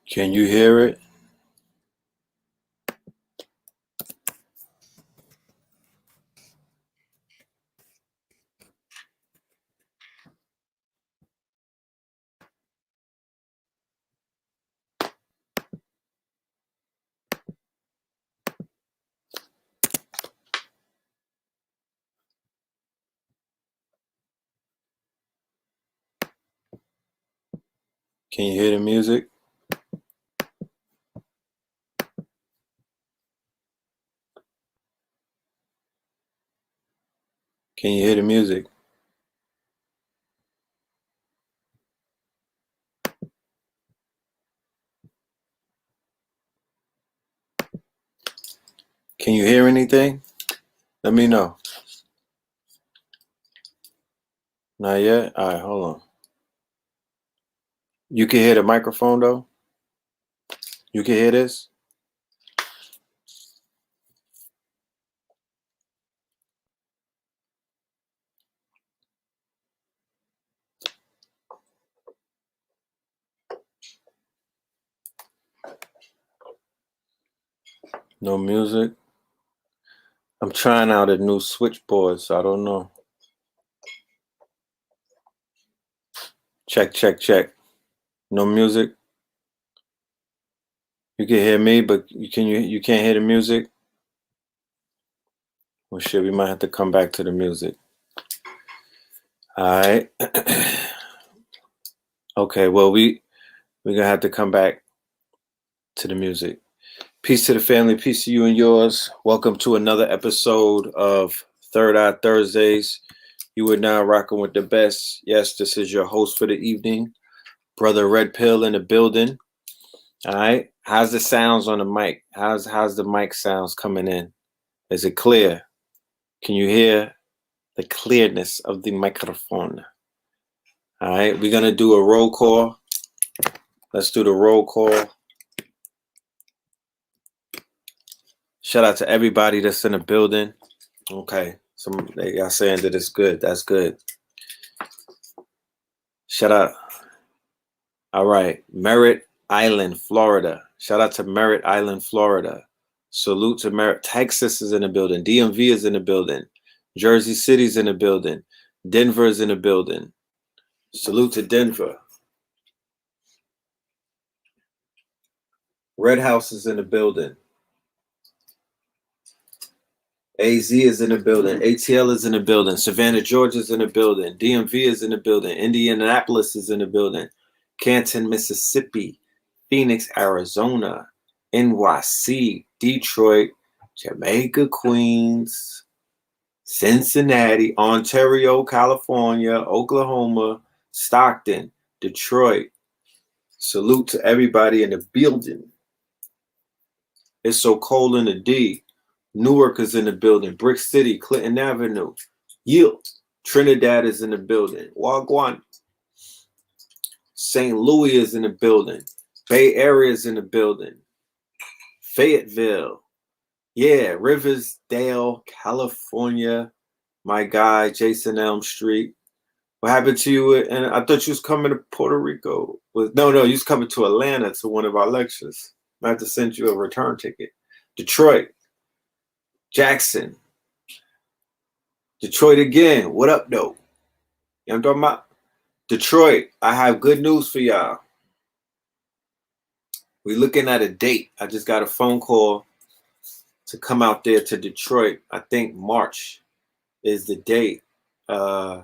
Can you hear it? Can you hear the music? Can you hear the music? Can you hear anything? Let me know. Not yet? All right, hold on. You can hear the microphone though? You can hear this? No music? I'm trying out a new switchboard, so I don't know. Check, check, check. No music? You can hear me, but you can't hear the music? Well, shit, we might have to come back to the music. All right. Okay, well, we're gonna have to come back to the music. Peace to the family, peace to you and yours. Welcome to another episode of Third Eye Thursdays. You are now rocking with the best. Yes, this is your host for the evening, Brother Red Pill in the building. All right. How's the sounds on the mic? How's the mic sounds coming in? Is it clear? Can you hear the clearness of the microphone? All right. We're gonna do a roll call. Let's do the roll call. Shout out to everybody that's in the building. Okay. They are saying that it's good. That's good. Shout out. All right. Merritt Island, Florida. Shout out to Merritt Island, Florida. Salute to Merritt. Texas is in the building. DMV is in the building. Jersey City's in the building. Denver is in the building. Salute to Denver. Red House is in the building. AZ is in the building. ATL is in the building. Savannah, Georgia is in the building. DMV is in the building. Indianapolis is in the building. Canton, Mississippi. Phoenix, Arizona. NYC, Detroit, Jamaica, Queens, Cincinnati, Ontario, California, Oklahoma, Stockton, Detroit. Salute to everybody in the building. It's so cold in the D. Newark is in the building. Brick City, Clinton Avenue. Yield. Trinidad is in the building. Wagwan. St. Louis is in the building. Bay Area is in the building. Fayetteville. Yeah, Riversdale, California. My guy, Jason Elm Street. What happened to you? And I thought you was coming to Puerto Rico. No, you was coming to Atlanta to one of our lectures. I have to send you a return ticket. Detroit. Jackson. Detroit again. What up, though? You know what I'm talking about? Detroit, I have good news for y'all. We're looking at a date. I just got a phone call to come out there to Detroit. I think March is the date. I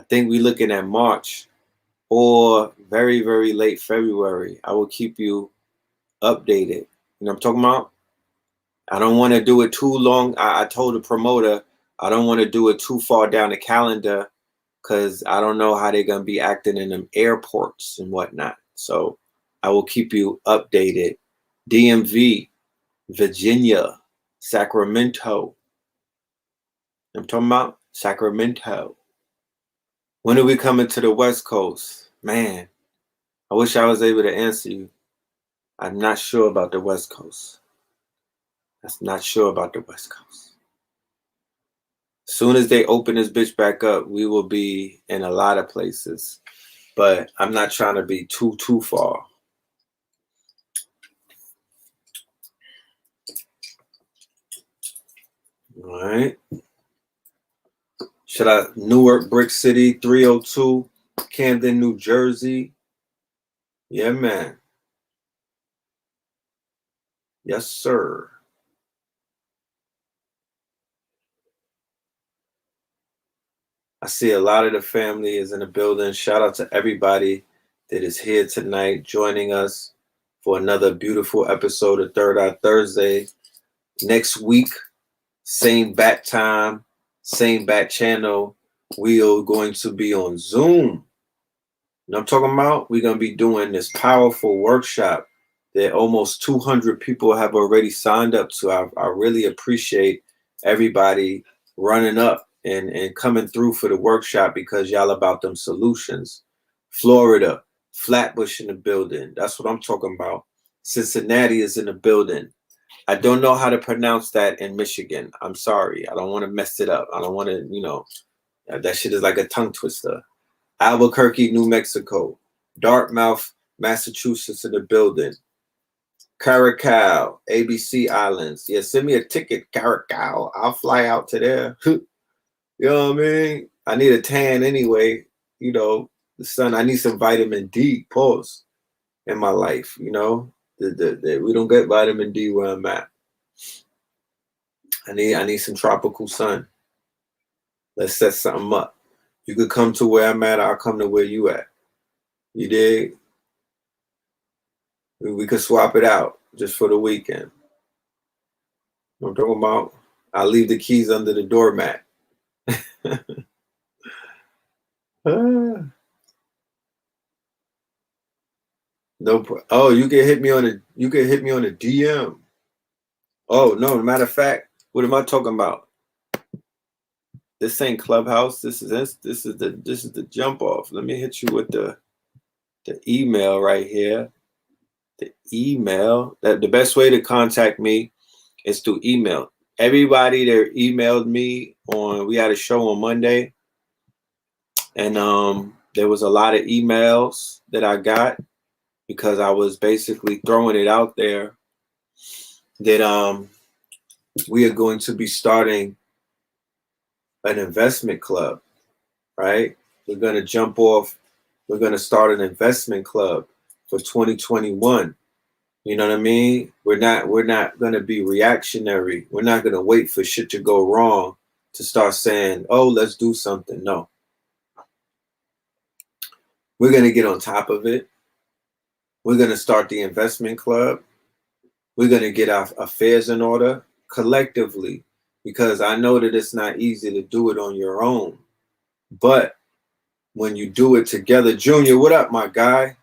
think we're looking at March or very, very late February. I will keep you updated. You know what I'm talking about? I don't want to do it too long. I told the promoter I don't want to do it too far down the calendar because I don't know how they're going to be acting in them airports and whatnot. So I will keep you updated. DMV, Virginia, Sacramento. I'm talking about Sacramento. When are we coming to the West Coast? Man, I wish I was able to answer you. I'm not sure about the West Coast. I'm not sure about the West Coast. As soon as they open this bitch back up, we will be in a lot of places. But I'm not trying to be too far. All right. Shout out Newark, Brick City, 302, Camden, New Jersey. Yeah, man. Yes, sir. I see a lot of the family is in the building. Shout out to everybody that is here tonight joining us for another beautiful episode of Third Eye Thursday. Next week, same bat time, same bat channel. We are going to be on Zoom. You know what I'm talking about? We're going to be doing this powerful workshop that almost 200 people have already signed up to. I really appreciate everybody running up and coming through for the workshop because y'all about them solutions. Florida, Flatbush in the building. That's what I'm talking about. Cincinnati is in the building. I don't know how to pronounce that in Michigan. I'm sorry. I don't want to mess it up. I don't want to, you know, that shit is like a tongue twister. Albuquerque, New Mexico. Dartmouth, Massachusetts in the building. Curacao, ABC Islands. Yeah, send me a ticket, Curacao. I'll fly out to there. You know what I mean? I need a tan anyway. You know, the sun, I need some vitamin D, pause, in my life, you know? We don't get vitamin D where I'm at. I need some tropical sun. Let's set something up. You could come to where I'm at, I'll come to where you at. You dig? We could swap it out just for the weekend. You know what I'm talking about? I'll leave the keys under the doormat. No, oh, you can hit me on a DM. Oh no, matter of fact, what am I talking about? This ain't Clubhouse. This is the jump off. Let me hit you with the email right here. The email. That the best way to contact me is through email. Everybody that emailed me we had a show on Monday, and there was a lot of emails that I got because I was basically throwing it out there that we are going to be starting an investment club, right? We're going to jump off. We're going to start an investment club for 2021. You know what I mean? We're not going to be reactionary. We're not going to wait for shit to go wrong to start saying, oh, let's do something. No. We're going to get on top of it. We're going to start the investment club. We're going to get our affairs in order collectively, because I know that it's not easy to do it on your own. But when you do it together, Junior, what up, my guy?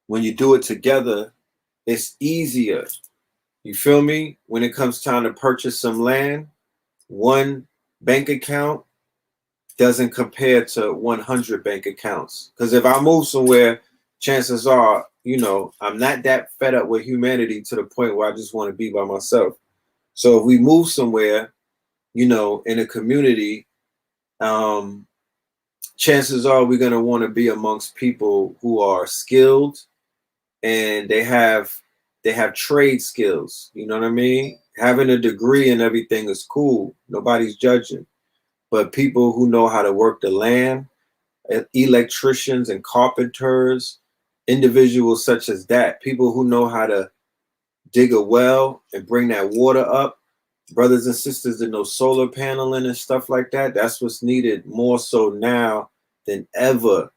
When you do it together, it's easier. You feel me? When it comes time to purchase some land, one bank account doesn't compare to 100 bank accounts. Because if I move somewhere, chances are, you know, I'm not that fed up with humanity to the point where I just want to be by myself. So if we move somewhere, you know, in a community, chances are we're going to want to be amongst people who are skilled and they have trade skills. You know what I mean? Having a degree and everything is cool. Nobody's judging. But people who know how to work the land, electricians and carpenters, individuals such as that, people who know how to dig a well and bring that water up, brothers and sisters that know solar paneling and stuff like that, that's what's needed more so now than ever.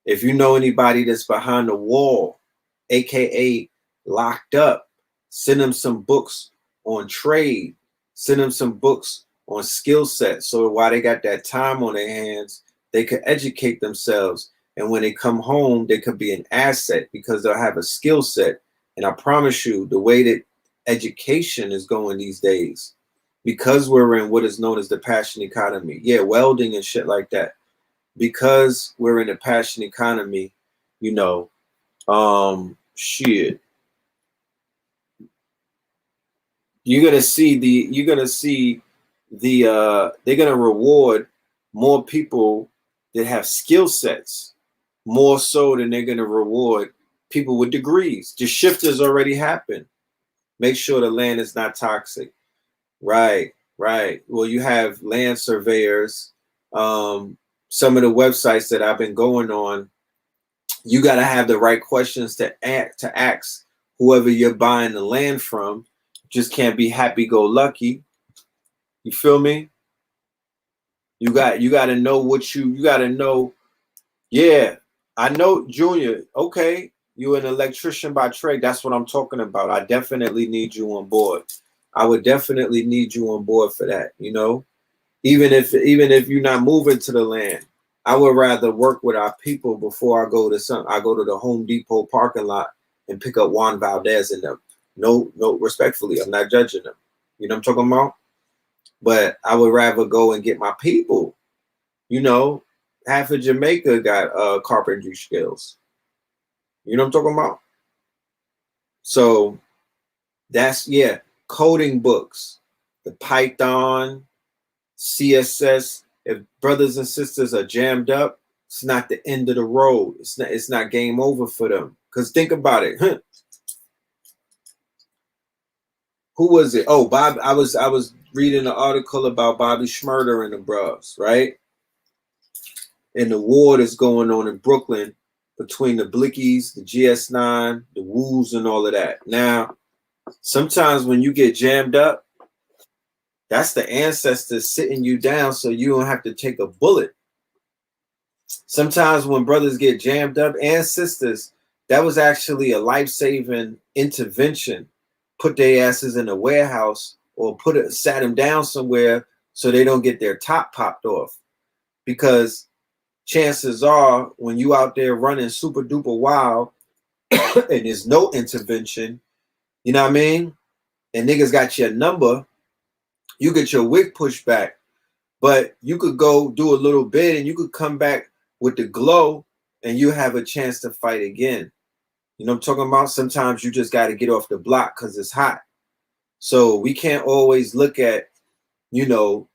If you know anybody that's behind the wall, aka locked up, send them some books on trade, send them some books on skill sets, so while they got that time on their hands, they could educate themselves, and when they come home they could be an asset because they'll have a skill set. And I promise you, the way that education is going these days, because we're in what is known as the passion economy, welding and shit like that, because we're in a passion economy, you know, shit, you're gonna see they're gonna reward more people that have skill sets more so than they're gonna reward people with degrees. The shift has already happened. Make sure the land is not toxic. Right. Right. Well, you have land surveyors. Some of the websites that I've been going on, you got to have the right questions to ask whoever you're buying the land from. Just can't be happy-go-lucky. You feel me? You got to know what you got to know. Yeah, I know, Junior. Okay, you're an electrician by trade. That's what I'm talking about. I definitely need you on board. I would definitely need you on board for that. You know, even if you're not moving to the land, I would rather work with our people before I go to I go to the Home Depot parking lot and pick up Juan Valdez and them. No, respectfully, I'm not judging them. You know what I'm talking about? But I would rather go and get my people. You know, half of Jamaica got carpentry skills. You know what I'm talking about? So that's, yeah, coding books, the Python, CSS. If brothers and sisters are jammed up, it's not the end of the road. It's not game over for them. Because think about it. Who was it? Oh, Bob. I was reading an article about Bobby Shmurda and the bros, right? And the war that's going on in Brooklyn between the Blickies, the GS9, the Woos, and all of that. Now, sometimes when you get jammed up, that's the ancestors sitting you down so you don't have to take a bullet. Sometimes when brothers get jammed up, and sisters, that was actually a life-saving intervention. Put their asses in a warehouse or sat them down somewhere so they don't get their top popped off. Because chances are when you out there running super duper wild and there's no intervention, you know what I mean? And niggas got your number, you get your wig pushed back. But you could go do a little bit and you could come back with the glow and you have a chance to fight again. You know what I'm talking about? Sometimes you just got to get off the block because it's hot. So we can't always look at, you know,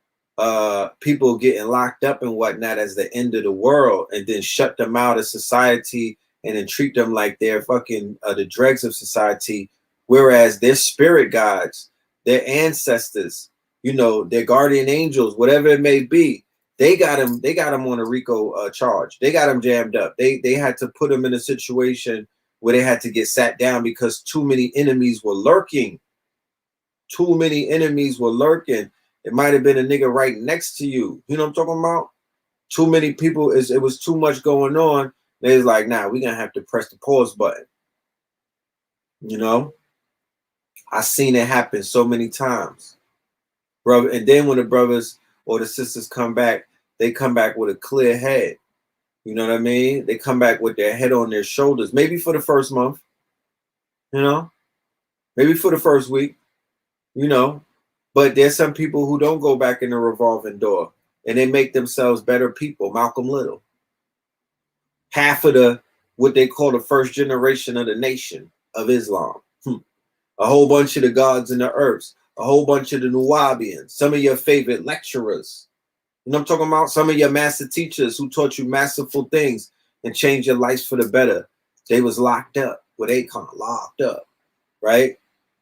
people getting locked up and whatnot as the end of the world and then shut them out of society and then treat them like they're fucking the dregs of society. Whereas they're spirit guides, their ancestors, you know, their guardian angels, whatever it may be, they got them on a RICO charge. They got them jammed up. They had to put them in a situation where they had to get sat down because too many enemies were lurking. Too many enemies were lurking. It might have been a nigga right next to you. You know what I'm talking about? Too many people, it was too much going on. They was like, nah, we're gonna have to press the pause button. You know? I seen it happen so many times. Brother, and then when the brothers or the sisters come back, they come back with a clear head. You know what I mean? They come back with their head on their shoulders, maybe for the first month, you know, maybe for the first week, you know, but there's some people who don't go back in the revolving door and they make themselves better people. Malcolm Little, half of what they call the first generation of the Nation of Islam, a whole bunch of the gods and the earths, a whole bunch of the Nuwabians, some of your favorite lecturers. You know what I'm talking about? Some of your master teachers who taught you masterful things and changed your lives for the better. They was locked up, what they call locked up, right?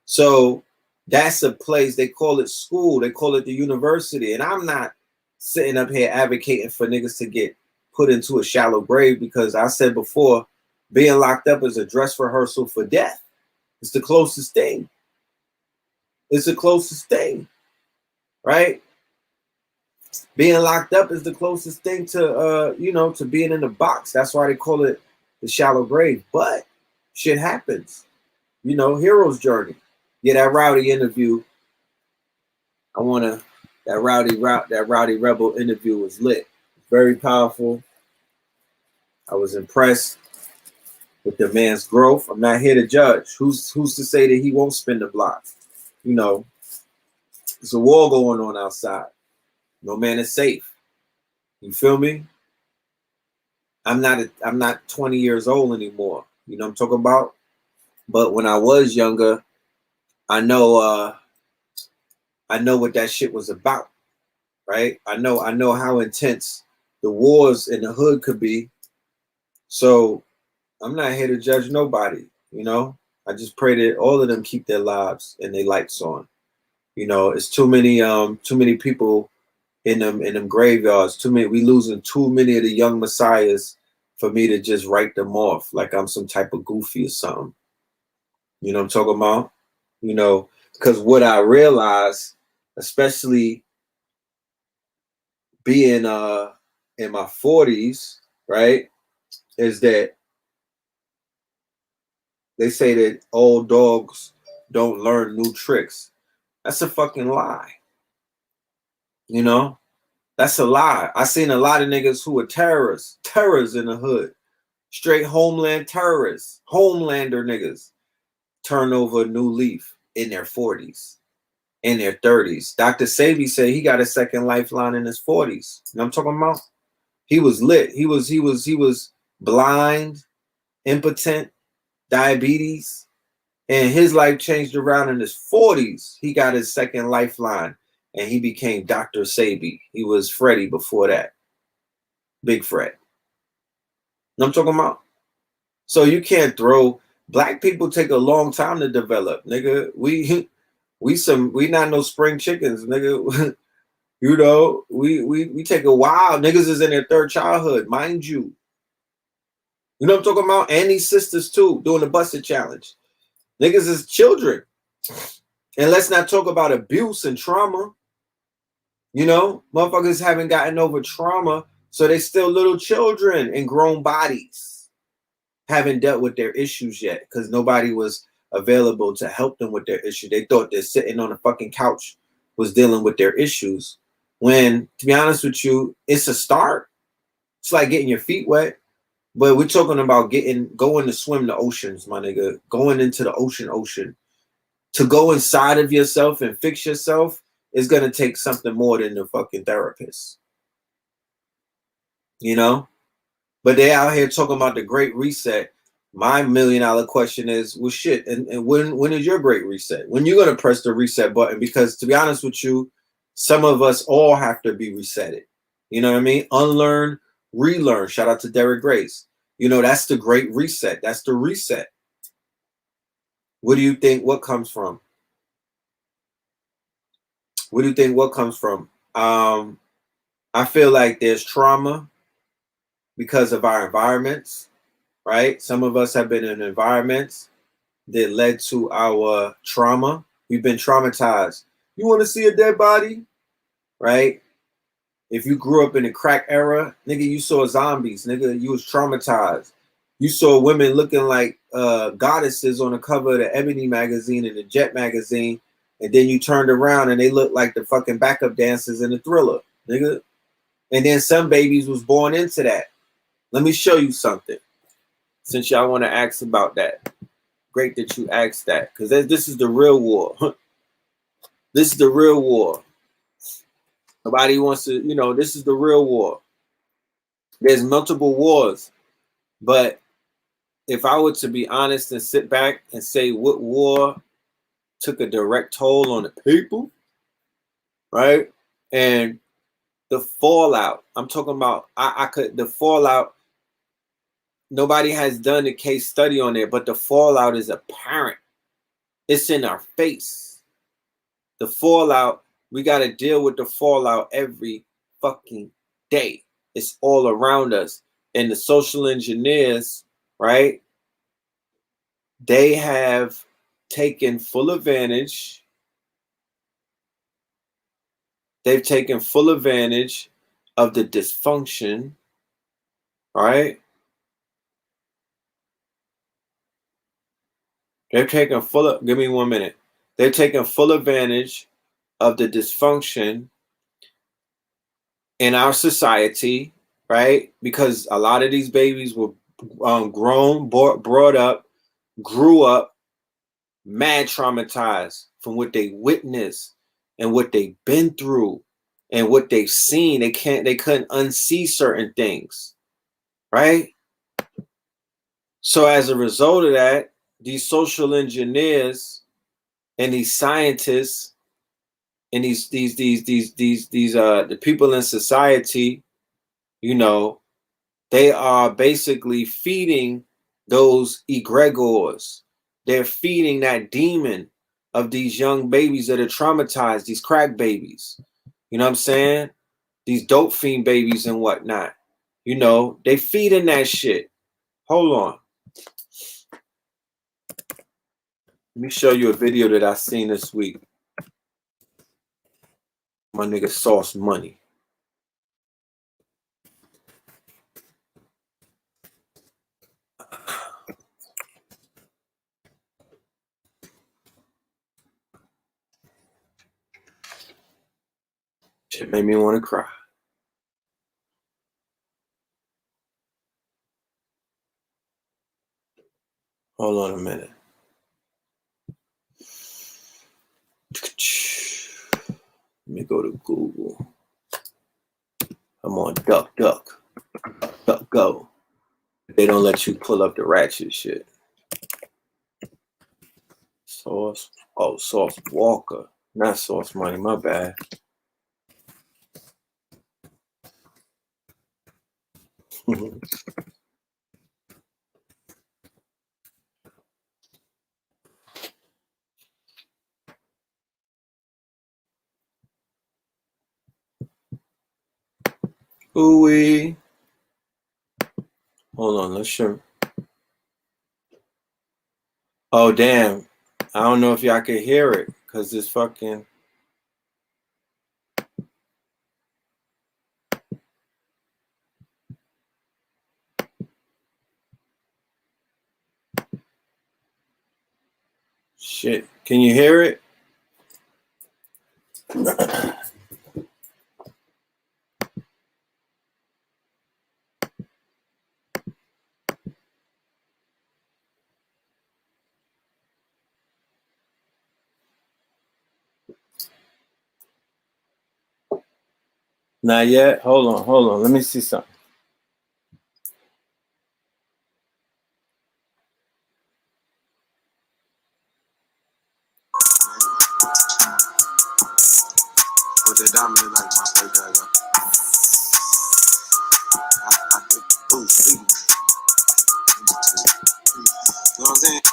So that's a place, they call it school, they call it the university. And I'm not sitting up here advocating for niggas to get put into a shallow grave because I said before, being locked up is a dress rehearsal for death. It's the closest thing. It's the closest thing, right? Being locked up is the closest thing to you know, to being in the box. That's why they call it the shallow grave. But shit happens, you know. Hero's journey. Yeah, that Rowdy interview, that Rowdy Rebel interview was lit. Very powerful. I was impressed with the man's growth. I'm not here to judge. Who's to say that he won't spin the block? You know, there's a war going on outside. No man is safe. You feel me? I'm not 20 years old anymore. You know what I'm talking about? But when I was younger, I know what that shit was about, right? I know how intense the wars in the hood could be. So I'm not here to judge nobody, you know. I just pray that all of them keep their lives and their lights on. You know, it's too many people in them graveyards. Too many. We losing too many of the young messiahs for me to just write them off like I'm some type of goofy or something. You know what I'm talking about? You know, because what I realized, especially being in my 40s, right, is that they say that old dogs don't learn new tricks. That's a fucking lie. You know, that's a lie. I seen a lot of niggas who are terrorists in the hood, straight homeland terrorists, homelander niggas, turn over a new leaf in their 40s, in their 30s. Dr. Sabi said he got a second lifeline in his 40s. You know what I'm talking about? He was lit. He was blind, impotent, diabetes, and his life changed around in his 40s. He got his second lifeline and he became Dr. Sabi. He was Freddie before that. Big Fred. You know what I'm talking about? So you can't throw black people take a long time to develop, nigga. We not no spring chickens, nigga. You know, we take a while. Niggas is in their third childhood, mind you. You know what I'm talking about? And these sisters too, doing the busted challenge. Niggas is children. And let's not talk about abuse and trauma. You know, motherfuckers haven't gotten over trauma, so they still little children in grown bodies. Haven't dealt with their issues yet because nobody was available to help them with their issue. They thought that sitting on a fucking couch was dealing with their issues. When, to be honest with you, it's a start. It's like getting your feet wet. But we're talking about going to swim the oceans, my nigga. Going into the ocean. To go inside of yourself and fix yourself is going to take something more than the fucking therapist. You know? But they out here talking about the great reset. My $1 million question is, well, shit, and when is your great reset? When you're going to press the reset button? Because to be honest with you, some of us all have to be resetted. You know what I mean? Unlearn, relearn. Shout out to Derek Grace. You know, that's the great reset. That's the reset. What do you think? What comes from? What do you think? What comes from? I feel like there's trauma because of our environments, right? Some of us have been in environments that led to our trauma. We've been traumatized. You want to see a dead body, right? If you grew up in the crack era, nigga, you saw zombies, nigga, you was traumatized. You saw women looking like goddesses on the cover of the Ebony magazine and the Jet magazine, and then you turned around and they looked like the fucking backup dancers in the Thriller, nigga. And then some babies was born into that. Let me show you something, since y'all want to ask about that. Great that you asked that, because this is the real war. This is the real war. Nobody wants to, you know, this is the real war. There's multiple wars, but if I were to be honest and sit back and say what war took a direct toll on the people, right? And the fallout, I'm talking about, the fallout, nobody has done a case study on it, but the fallout is apparent. It's in our face. The fallout, we got to deal with the fallout every fucking day. It's all around us. And the social engineers, right? They have taken full advantage. They've taken full advantage of the dysfunction, right? They're taking give me 1 minute. They're taking full advantage of the dysfunction in our society, right? Because a lot of these babies were grown, brought up, grew up, mad traumatized from what they witnessed and what they've been through and what they've seen. They couldn't unsee certain things, right? So as a result of that, these social engineers and these scientists and the people in society, you know, they are basically feeding those egregores. They're feeding that demon of these young babies that are traumatized, these crack babies. You know what I'm saying? These dope fiend babies and whatnot. You know, they feeding that shit. Hold on. Let me show you a video that I seen this week. My nigga Sauce Money. Shit made me want to cry. Hold on a minute. Let me go to Google. I'm on DuckDuckGo. They don't let you pull up the ratchet shit. Sauce. Oh, Sauce Walker. Not Sauce Money, my bad. Ooh-wee. Hold on, let's show. Oh, damn. I don't know if y'all can hear it because this fucking... Shit. Can you hear it? Not yet? Hold on. Let me see something. With that dominant like my first guy, I think, ooh, sleep. You know what I'm saying?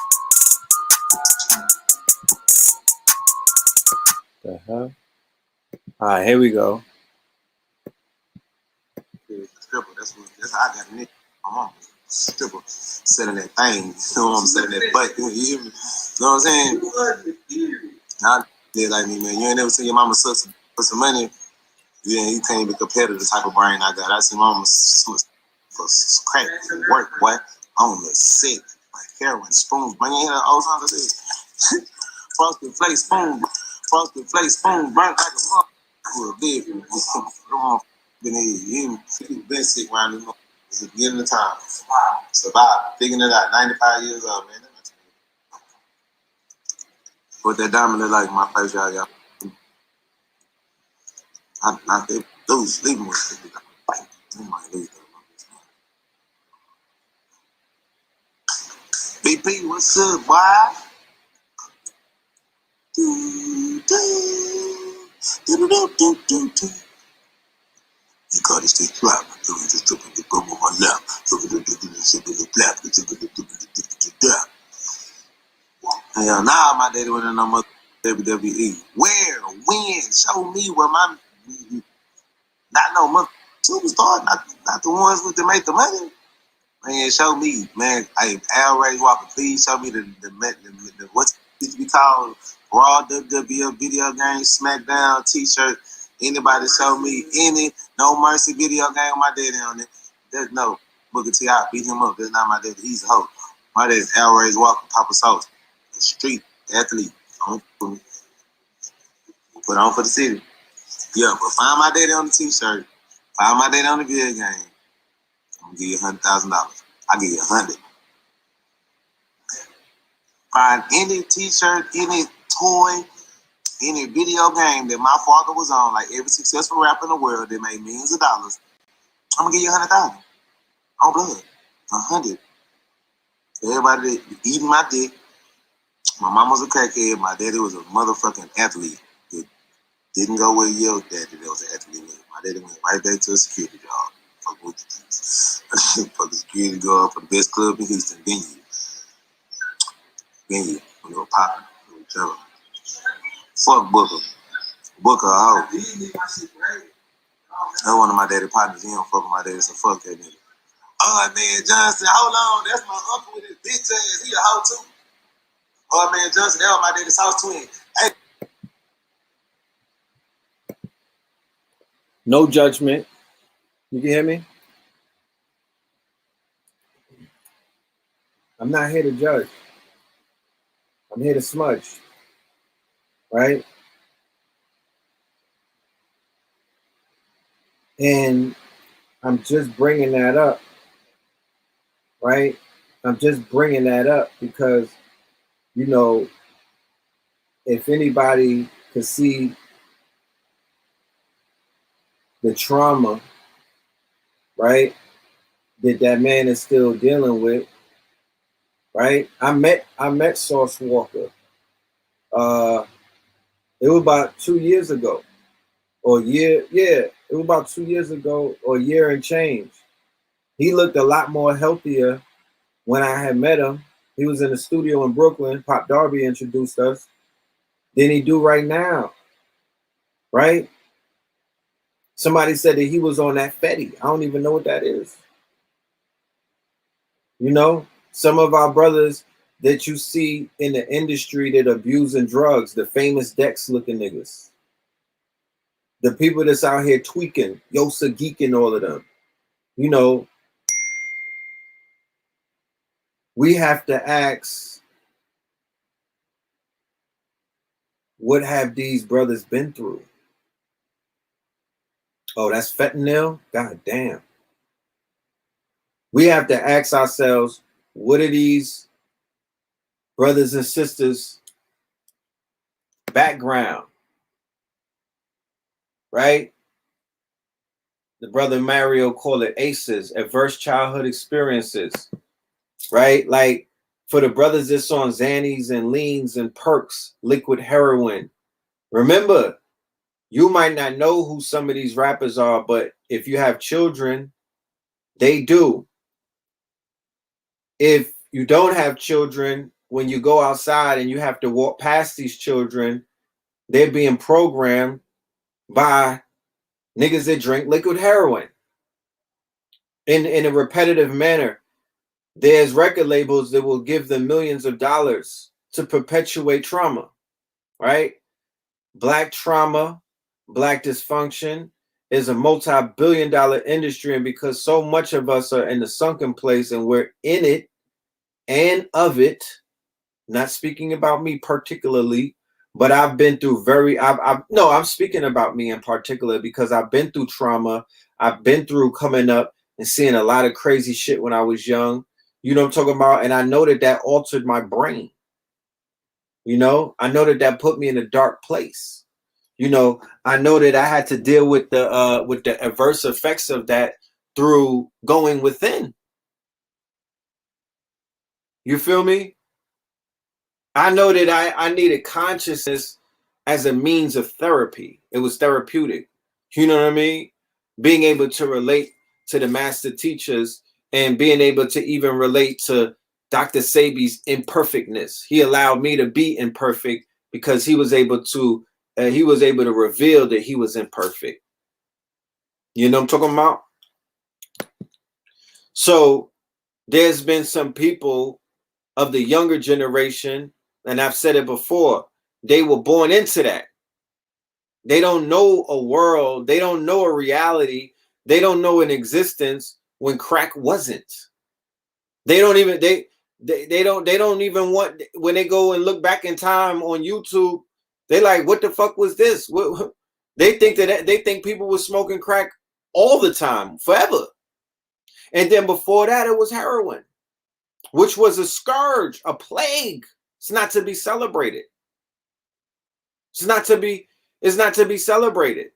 The hell? All right, here we go. Stripper, that's how I got a nigga. My mom, stripper, selling that thing. You know what I'm saying? That butt. You hear me? You know what I'm saying? Nah, yeah, like me, man. You ain't never seen your mama suck for some money. Yeah, you can't even compare to the type of brain I got. I see mama for crack work, boy. On the set, like heroin, spoons. Bring in old songs I said. Frosted flake spoon, frosted flake spoon, burnt like a mother. Big. Come on, been sick around this. It's the beginning of time. Survive. Figuring it out. 95 years old, man. Put that diamond like my face, y'all. I think those sleeping with it. You might lose that. BP, what's up, boy? You call this thing flap. Just took the bum on my lap. Hell, now my daddy went in on WWE. Where? When? Show me where my... Not no mother superstar, not the ones with the make the money. Man, show me, man. Hey, Al Ray Walker, please show me the what's it to be called? Raw WWE video game, SmackDown T-shirt. Anybody show me any No Mercy video game with my daddy on it? There's no Booker T. I beat him up. That's not my daddy. He's a hoe. My daddy's Al Ray Walker, Papa Sauce, a street athlete. Put on for the city. Yeah, but find my daddy on the T-shirt. Find my daddy on the video game. I'm gonna give you $100,000. I'll give you 100. Find any T-shirt, any toy, any video game that my father was on, like every successful rapper in the world that made millions of dollars. I'm gonna give you 100,000 on blood. 100. Everybody that eating my dick. My mom was a crackhead. My daddy was a motherfucking athlete. That didn't go where your daddy that was an athlete. My daddy went right back to a security job. Fuck with the kids. Fuck the security guard for the best club in Houston. Venue. When they were popping. Fuck Booker. Booker a hoe. That's one of my daddy partners. He don't fuck with my daddy, so fuck that nigga. Oh, man, Johnson, hold on. That's my uncle with his bitch ass. He a hoe too. Oh, man, Johnson, that was my daddy's house twin. Hey. No judgment. You can hear me? I'm not here to judge. I'm here to smudge. Right? And I'm just bringing that up. Right? I'm just bringing that up because, you know, if anybody could see the trauma, right, that man is still dealing with, right? I met Sauce Walker. It was about 2 years ago, or a year. Yeah, it was about 2 years ago, or a year and change. He looked a lot more healthier when I had met him. He was in the studio in Brooklyn. Pop Darby introduced us. Than he do right now, right? Somebody said that he was on that Fetty. I don't even know what that is. You know, some of our brothers that you see in the industry that abusing drugs, the famous Dex looking niggas, the people that's out here tweaking, Yosa geeking, all of them. You know, we have to ask, what have these brothers been through? Oh, that's fentanyl? God damn. We have to ask ourselves, what are these brothers and sisters' background? Right? The brother Mario called it ACEs, adverse childhood experiences. Right? Like for the brothers that's on Xannies and leans and perks, liquid heroin. Remember, you might not know who some of these rappers are, but if you have children, they do. If you don't have children, when you go outside and you have to walk past these children, they're being programmed by niggas that drink liquid heroin in a repetitive manner. There's record labels that will give them millions of dollars to perpetuate trauma, right? Black trauma, Black dysfunction is a multi-billion-dollar industry, and because so much of us are in the sunken place and we're in it and of it, not speaking about me particularly, but I've been through I'm speaking about me in particular because I've been through trauma. I've been through coming up and seeing a lot of crazy shit when I was young. You know what I'm talking about? And I know that altered my brain. You know, I know that put me in a dark place. You know, I know that I had to deal with the adverse effects of that through going within. You feel me? I know that I needed consciousness as a means of therapy. It was therapeutic. You know what I mean? Being able to relate to the master teachers and being able to even relate to Dr. Sebi's imperfectness. He allowed me to be imperfect because he was able to reveal that he was imperfect. You know what I'm talking about? So there's been some people of the younger generation, and I've said it before, they were born into that. They don't know a world, they don't know a reality, they don't know an existence when crack wasn't. They don't even want, when they go and look back in time on YouTube, they like, what the fuck was this? They think people were smoking crack all the time, forever. And then before that, it was heroin, which was a scourge, a plague. It's not to be celebrated. It's not to be celebrated.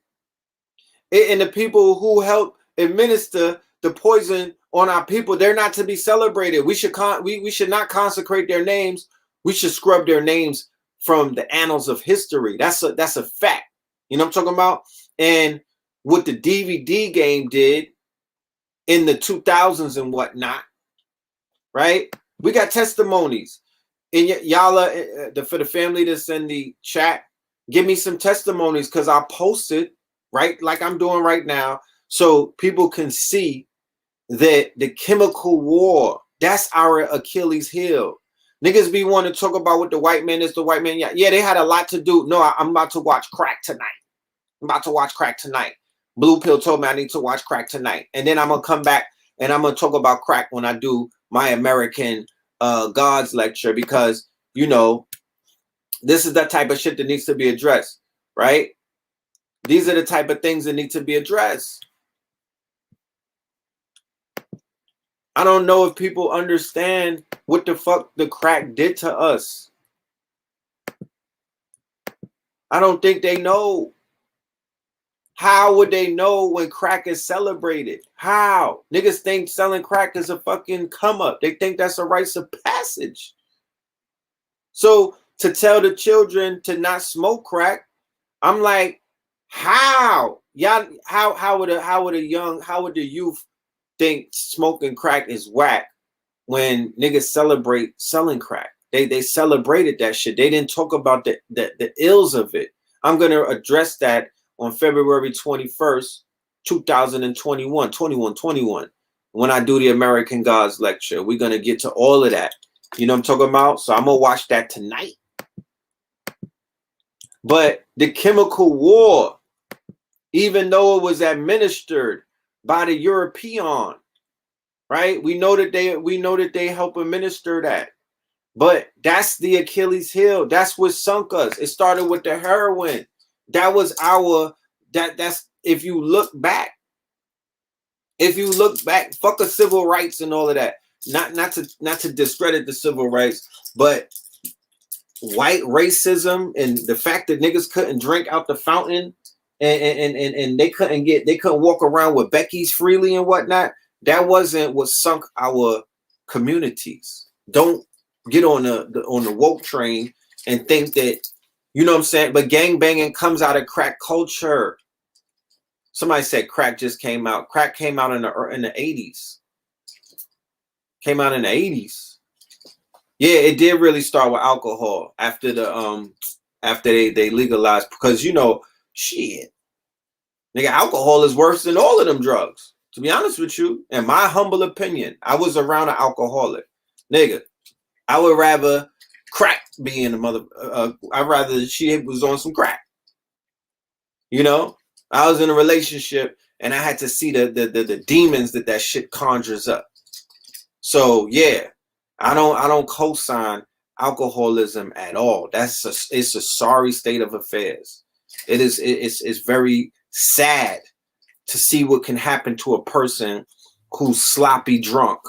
And the people who help administer the poison on our people, they're not to be celebrated. We should not consecrate their names. We should scrub their names from the annals of history. That's a fact. You know what I'm talking about? And what the DVD game did in the 2000s and whatnot, right? We got testimonies. And y'all, for the family that's in the chat, Give me some testimonies, because I'll post it, right, like I'm doing right now, so people can see that the chemical war, that's our Achilles heel. Niggas be wanting to talk about what the white man is, the white man. Yeah, they had a lot to do. No, I'm about to watch crack tonight. I'm about to watch crack tonight. Blue Pill told me I need to watch crack tonight. And then I'm going to come back and I'm going to talk about crack when I do my American Gods lecture, because, you know, this is the type of shit that needs to be addressed, right? These are the type of things that need to be addressed. I don't know if people understand what the fuck the crack did to us. I don't think they know. How would they know when crack is celebrated? How? Niggas think selling crack is a fucking come up. They think that's a rites of passage. So to tell the children to not smoke crack, I'm like, how? Y'all, how would the youth think smoking crack is whack when niggas celebrate selling crack? They celebrated that shit. They didn't talk about the ills of it. I'm gonna address that on February 21st, 2021, when I do the American Gods lecture. We're gonna get to all of that. You know what I'm talking about? So I'm gonna watch that tonight. But the chemical war, even though it was administered by the European, right? We know that they help administer that. But that's the Achilles heel. That's what sunk us. It started with the heroin. That was that's if you look back, fuck the civil rights and all of that. Not to discredit the civil rights, but white racism and the fact that niggas couldn't drink out the fountain and they couldn't walk around with Becky's freely and whatnot. That wasn't what sunk our communities. Don't get on the woke train and think that, you know what I'm saying? But gang banging comes out of crack culture. Somebody said crack just came out. Crack came out in the 80s. Came out in the 80s. Yeah, it did really start with alcohol after they legalized, because, you know, shit, nigga, alcohol is worse than all of them drugs. To be honest with you, in my humble opinion, I was around an alcoholic. Nigga, I would rather crack be in the mother. I'd rather she was on some crack. You know, I was in a relationship and I had to see the demons that shit conjures up. So yeah, I don't co-sign alcoholism at all. It's a sorry state of affairs. It's very sad to see what can happen to a person who's sloppy drunk,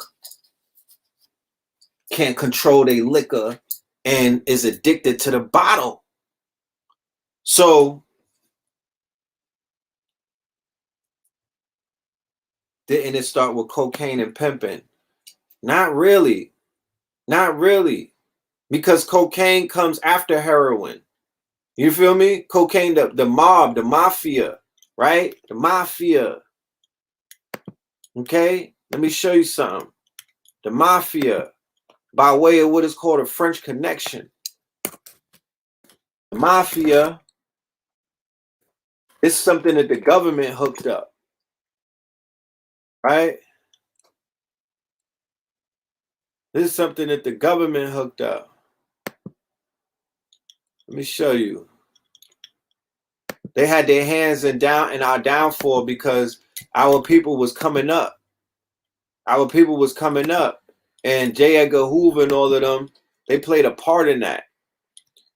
can't control their liquor, and is addicted to the bottle. So didn't it start with cocaine and pimping? Not really. Not really. Because cocaine comes after heroin. You feel me? Cocaine, the mob, the mafia, right? The mafia. Okay? Let me show you something. The mafia, by way of what is called a French connection. The mafia is something that the government hooked up. Right? This is something that the government hooked up. Let me show you. They had their hands in our downfall because our people was coming up. Our people was coming up. And J. Edgar Hoover and all of them, they played a part in that.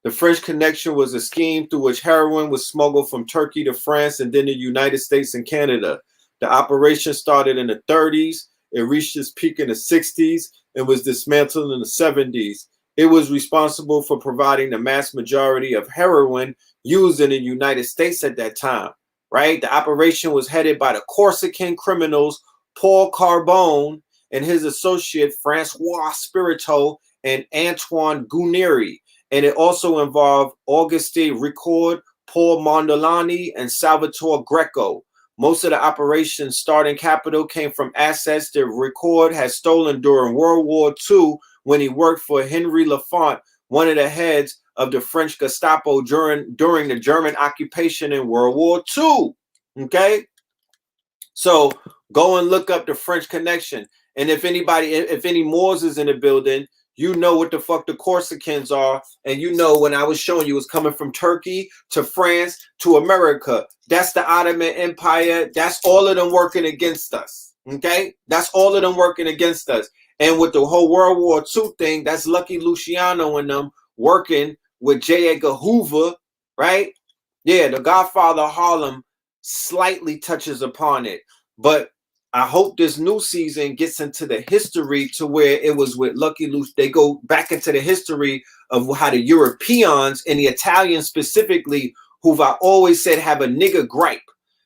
The French Connection was a scheme through which heroin was smuggled from Turkey to France and then the United States and Canada. The operation started in the 30s. It reached its peak in the 60s and was dismantled in the 70s. It was responsible for providing the mass majority of heroin used in the United States at that time, right? The operation was headed by the Corsican criminals Paul Carbone and his associate Francois Spirito and Antoine Guarnieri. And it also involved Auguste Ricord, Paul Mondolani, and Salvatore Greco. Most of the operation's starting capital came from assets that Ricord had stolen during World War II when he worked for Henry Lafont, one of the heads of the French Gestapo during the German occupation in World War II. Okay, so go and look up the French Connection. And if any Moors is in the building, you know what the fuck the Corsicans are. And you know, when I was showing you, it's coming from Turkey to France to America. That's the Ottoman Empire. That's all of them working against us. Okay? That's all of them working against us. And with the whole World War II thing, that's Lucky Luciano and them working with J. Edgar Hoover, right? Yeah, the Godfather of Harlem slightly touches upon it. But I hope this new season gets into the history to where it was with Lucky Luke. They go back into the history of how the Europeans and the Italians specifically, who I always said have a nigger gripe.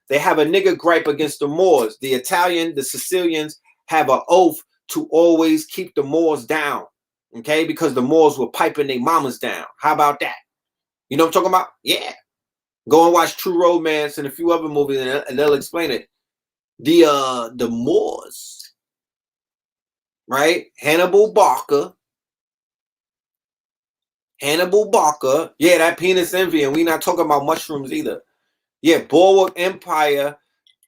They have a nigger gripe against the Moors. The Italian, the Sicilians have an oath to always keep the Moors down. Okay, because the Moors were piping their mamas down. How about that? You know what I'm talking about? Yeah. Go and watch True Romance and a few other movies and they'll explain it. The Moors, right? Hannibal Barca. Yeah, that penis envy, and we not talking about mushrooms either. Yeah, Bulwark Empire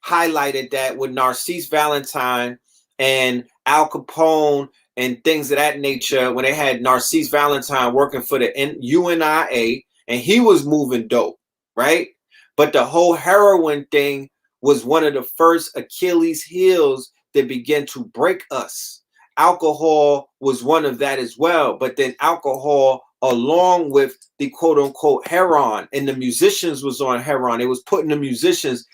highlighted that with Narcisse Valentine and Al Capone and things of that nature when they had Narcisse Valentine working for the UNIA, and he was moving dope, right? But the whole heroin thing was one of the first Achilles heels that began to break us. Alcohol was one of that as well. But then alcohol, along with the quote unquote heroin, and the musicians was on heroin. They was putting the musicians,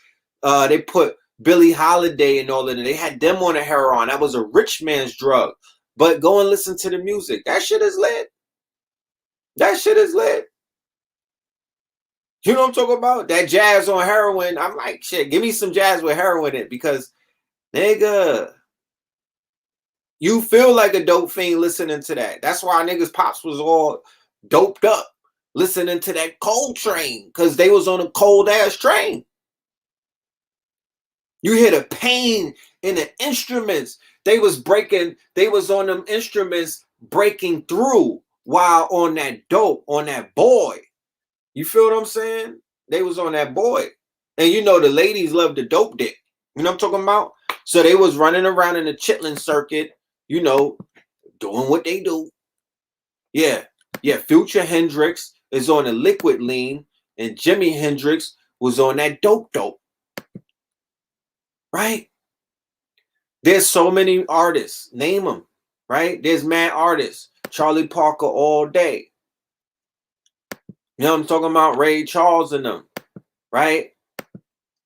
they put Billie Holiday and all of that. They had them on a heroin. That was a rich man's drug. But go and listen to the music. That shit is lit. That shit is lit. You know what I'm talking about? That jazz on heroin. I'm like, shit, give me some jazz with heroin in it because, nigga, you feel like a dope fiend listening to that. That's why niggas' pops was all doped up listening to that cold train because they was on a cold ass train. You hear the pain in the instruments. They was on them instruments breaking through while on that dope, on that boy. You feel what I'm saying? They was on that boy. And you know the ladies love the dope dick. You know what I'm talking about? So they was running around in the chitlin circuit, you know, doing what they do. Yeah. Yeah. Future Hendrix is on a liquid lean and Jimi Hendrix was on that dope. Right? There's so many artists. Name them. Right? There's mad artists. Charlie Parker all day. You know what I'm talking about? Ray Charles and them, right?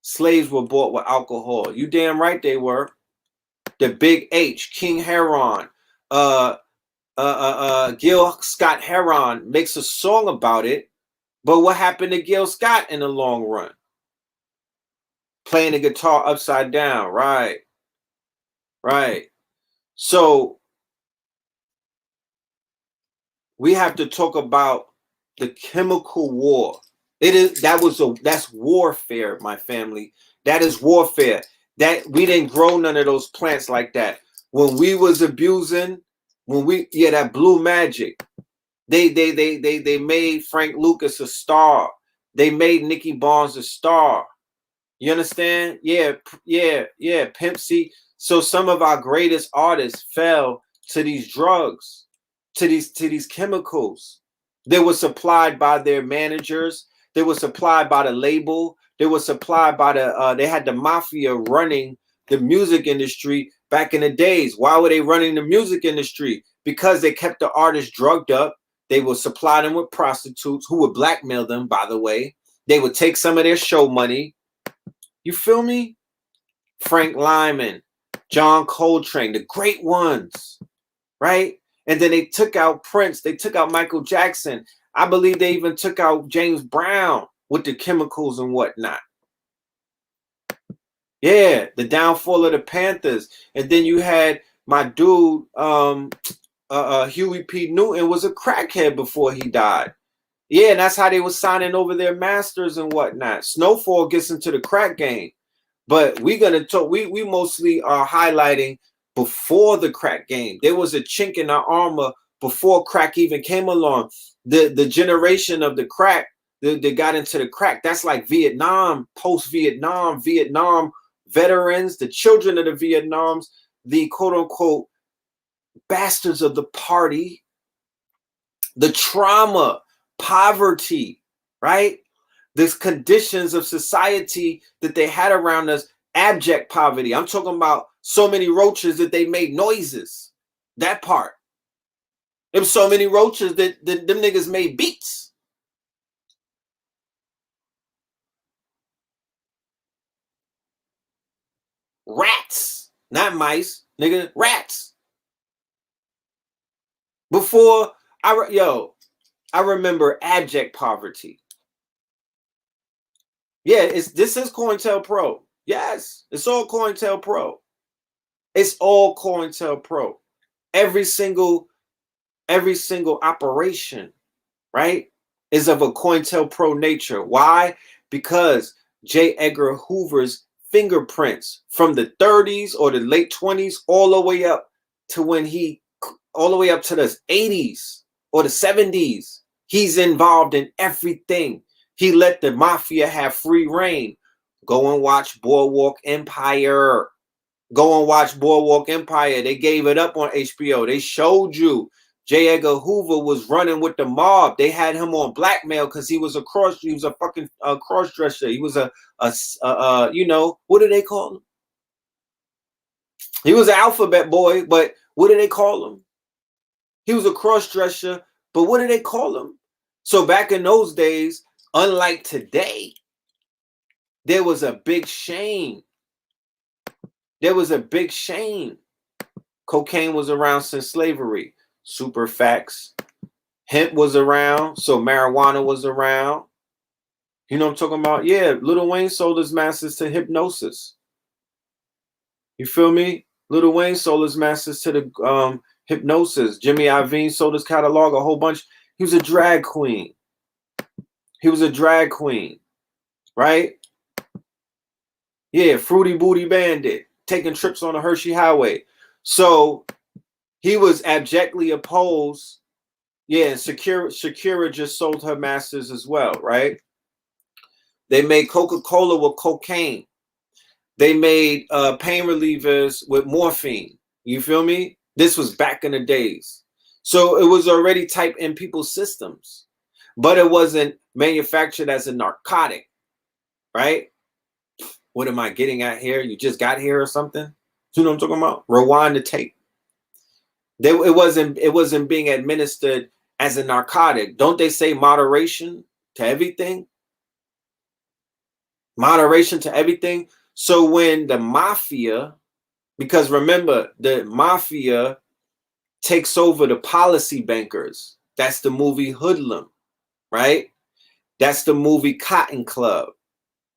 Slaves were bought with alcohol. You damn right they were. The Big H, King Heron, Gil Scott Heron makes a song about it. But what happened to Gil Scott in the long run? Playing the guitar upside down, right? Right. So we have to talk about the chemical war. That's warfare, my family. That is warfare. That we didn't grow none of those plants like that. When we was abusing, that blue magic. They made Frank Lucas a star. They made Nicky Barnes a star. You understand? Yeah, Pimp C. So some of our greatest artists fell to these drugs, to these chemicals. They were supplied by their managers. They were supplied by the label. They were supplied by they had the mafia running the music industry back in the days. Why were they running the music industry? Because they kept the artists drugged up. They would supply them with prostitutes who would blackmail them, by the way. They would take some of their show money. You feel me? Frank Lyman, John Coltrane, the great ones, right? And then they took out Prince. They took out Michael Jackson. I believe they even took out James Brown with the chemicals and whatnot. Yeah, the downfall of the Panthers. And then you had my dude, Huey P. Newton was a crackhead before he died. Yeah, and that's how they were signing over their masters and whatnot. Snowfall gets into the crack game. But we're gonna talk. We mostly are highlighting before the crack game. There was a chink in our armor before crack even came along. The generation of the crack, they got into the crack. That's like Vietnam, post-Vietnam, Vietnam veterans, the children of the Vietnams, the quote unquote bastards of the party, the trauma, poverty, right? These conditions of society that they had around us, abject poverty. I'm talking about so many roaches that they made noises. That part. There was so many roaches that them niggas made beats. Rats, not mice, nigga, rats. Before I remember abject poverty. Yeah, this is COINTELPRO. Yes, it's all COINTELPRO. It's all COINTELPRO. Every single operation, right, is of a COINTELPRO nature. Why? Because J. Edgar Hoover's fingerprints from the 30s or the late 20s all the way up to all the way up to the 80s or the 70s. He's involved in everything. He let the mafia have free reign. Go and watch Boardwalk Empire. Go and watch Boardwalk Empire. They gave it up on HBO. They showed you J. Edgar Hoover was running with the mob. They had him on blackmail because he was a fucking cross-dresser. He was you know, what do they call him? He was an alphabet boy, but what do they call him? He was a cross-dresser, but what do they call him? So back in those days, unlike today, there was a big shame. There was a big shame. Cocaine was around since slavery. Super facts. Hemp was around, so marijuana was around. You know what I'm talking about? Yeah, Lil Wayne sold his masters to Hypnosis. You feel me? Lil Wayne sold his masters to the Hypnosis. Jimmy Iovine sold his catalog a whole bunch. He was a drag queen. He was a drag queen, right? Yeah, Fruity Booty Bandit, taking trips on the Hershey Highway. So he was abjectly opposed. Yeah, and Shakira just sold her masters as well, right? They made Coca-Cola with cocaine. They made pain relievers with morphine. You feel me? This was back in the days. So it was already typed in people's systems, but it wasn't manufactured as a narcotic, right? What am I getting at here? You just got here or something? You know what I'm talking about? Rewind the tape. It wasn't being administered as a narcotic. Don't they say moderation to everything? Moderation to everything. So when the mafia, because remember, the mafia takes over the policy bankers. That's the movie Hoodlum, right? That's the movie Cotton Club,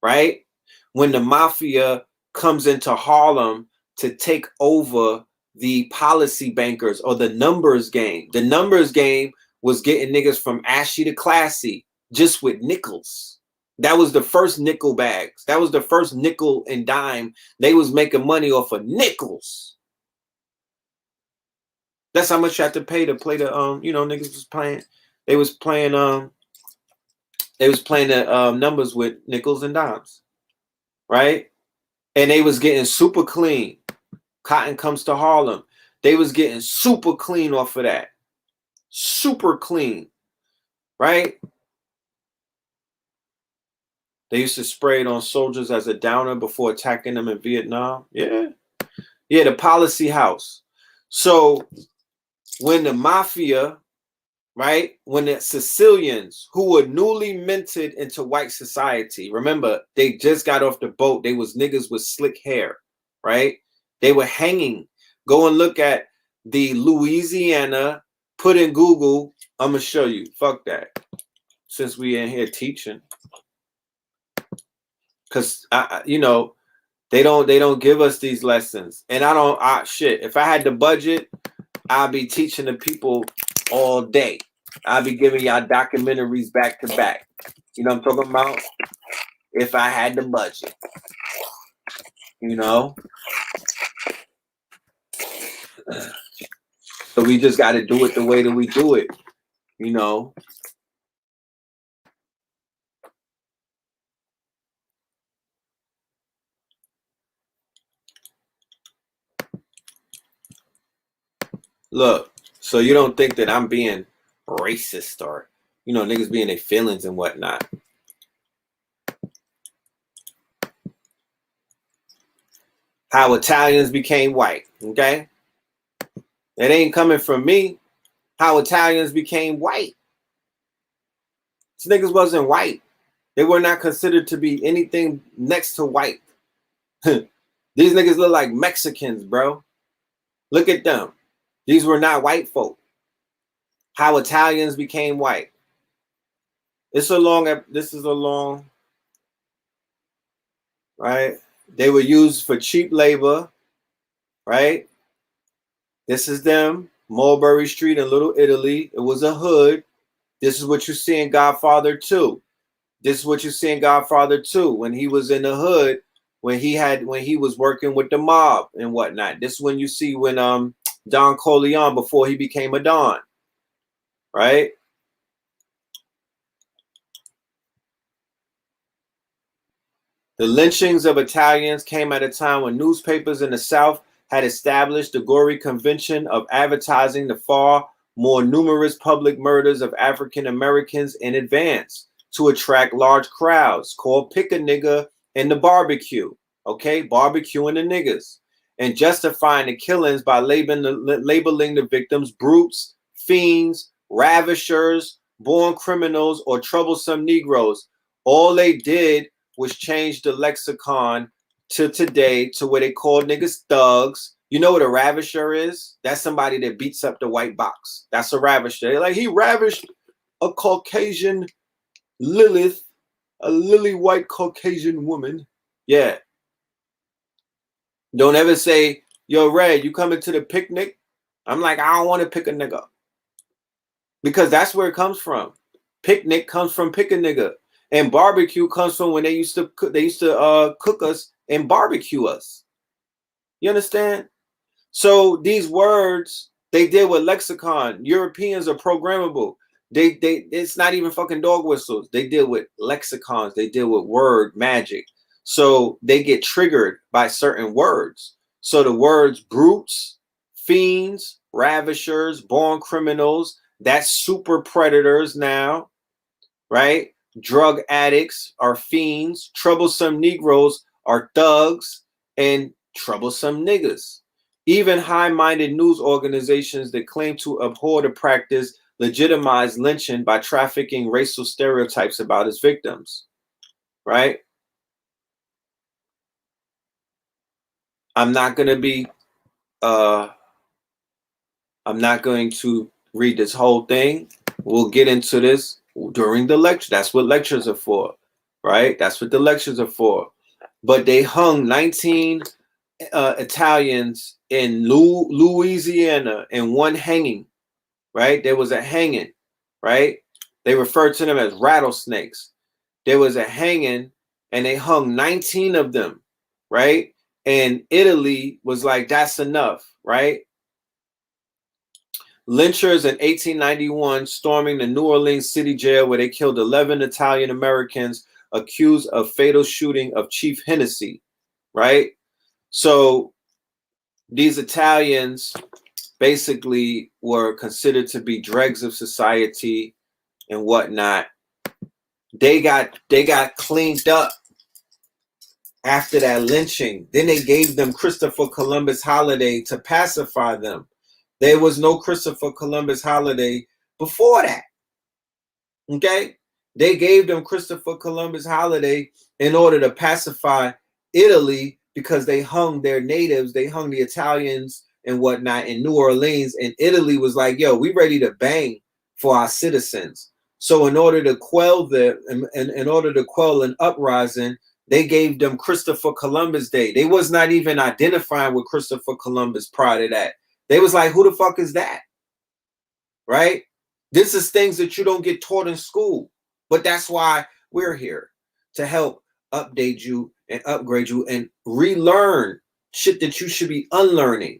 right? When the mafia comes into Harlem to take over the policy bankers or the numbers game. The numbers game was getting niggas from ashy to classy just with nickels. That was the first nickel bags. That was the first nickel and dime. They was making money off of nickels. That's how much you had to pay to play the you know, niggas was playing. They was playing the numbers with nickels and dimes, right? And they was getting super clean. Cotton Comes to Harlem. They was getting super clean off of that. Super clean, right? They used to spray it on soldiers as a downer before attacking them in Vietnam. Yeah. Yeah, the policy house. So when the mafia, right, when the Sicilians who were newly minted into white society, remember, they just got off the boat. They was niggas with slick hair, right? They were hanging. Go and look at the Louisiana, put in Google. I'm going to show you. Fuck that. Since we in here teaching. Because, you know, they don't give us these lessons. And shit, if I had the budget, I'd be teaching the people all day. I'd be giving y'all documentaries back to back. You know what I'm talking about? If I had the budget. You know? So we just got to do it the way that we do it, you know. Look, so you don't think that I'm being racist or, you know, niggas being their feelings and whatnot. How Italians became white, okay? It ain't coming from me. How Italians became white. These niggas wasn't white. They were not considered to be anything next to white. These niggas look like Mexicans, bro. Look at them. These were not white folk. How Italians became white. This is a long, right? They were used for cheap labor, right? This is them, Mulberry Street in Little Italy. It was a hood. This is what you see in Godfather 2. This is what you see in Godfather 2 when he was in the hood, when he was working with the mob and whatnot. This is when you see when Don Corleone, before he became a Don, right? The lynchings of Italians came at a time when newspapers in the South had established the gory convention of advertising the far more numerous public murders of African Americans in advance to attract large crowds, called pick a nigga and the barbecue, okay? Barbecuing the niggas, and justifying the killings by labeling the victims brutes, fiends, ravishers, born criminals, or troublesome Negroes. All they did was change the lexicon to today to where they call niggas thugs. You know what a ravisher is? That's somebody that beats up the white box. That's a ravisher. They're like, he ravished a Caucasian Lilith, a lily white Caucasian woman. Yeah. Don't ever say, yo, Red, you coming to the picnic? I'm like, I don't want to pick a nigga. Because that's where it comes from. Picnic comes from pick a nigga. And barbecue comes from when they used to cook us and barbecue us. You understand? So these words, they deal with lexicon. Europeans are programmable. It's not even fucking dog whistles. They deal with lexicons. They deal with word magic. So they get triggered by certain words. So the words brutes, fiends, ravishers, born criminals, that's super predators now, right? Drug addicts are fiends. Troublesome Negroes are thugs, and troublesome niggas. Even high-minded news organizations that claim to abhor the practice legitimize lynching by trafficking racial stereotypes about its victims, right? I'm not going to read this whole thing. We'll get into this during the lecture. That's what lectures are for, right? That's what the lectures are for. But they hung 19 Italians in Louisiana in one hanging, right? There was a hanging, right? They referred to them as rattlesnakes. There was a hanging and they hung 19 of them, right? And Italy was like, that's enough, right? Lynchers in 1891 storming the New Orleans city jail where they killed 11 Italian Americans accused of fatal shooting of Chief Hennessy, right? So these Italians basically were considered to be dregs of society and whatnot. They got cleaned up after that lynching. Then they gave them Christopher Columbus holiday to pacify them. There was no Christopher Columbus holiday before that. Okay? They gave them Christopher Columbus holiday in order to pacify Italy because they hung their natives, they hung the Italians and whatnot in New Orleans, and Italy was like, yo, we ready to bang for our citizens. So in order to quell an uprising, they gave them Christopher Columbus Day. They was not even identifying with Christopher Columbus prior to that. They was like, who the fuck is that? Right? This is things that you don't get taught in school. But that's why we're here, to help update you and upgrade you and relearn shit that you should be unlearning.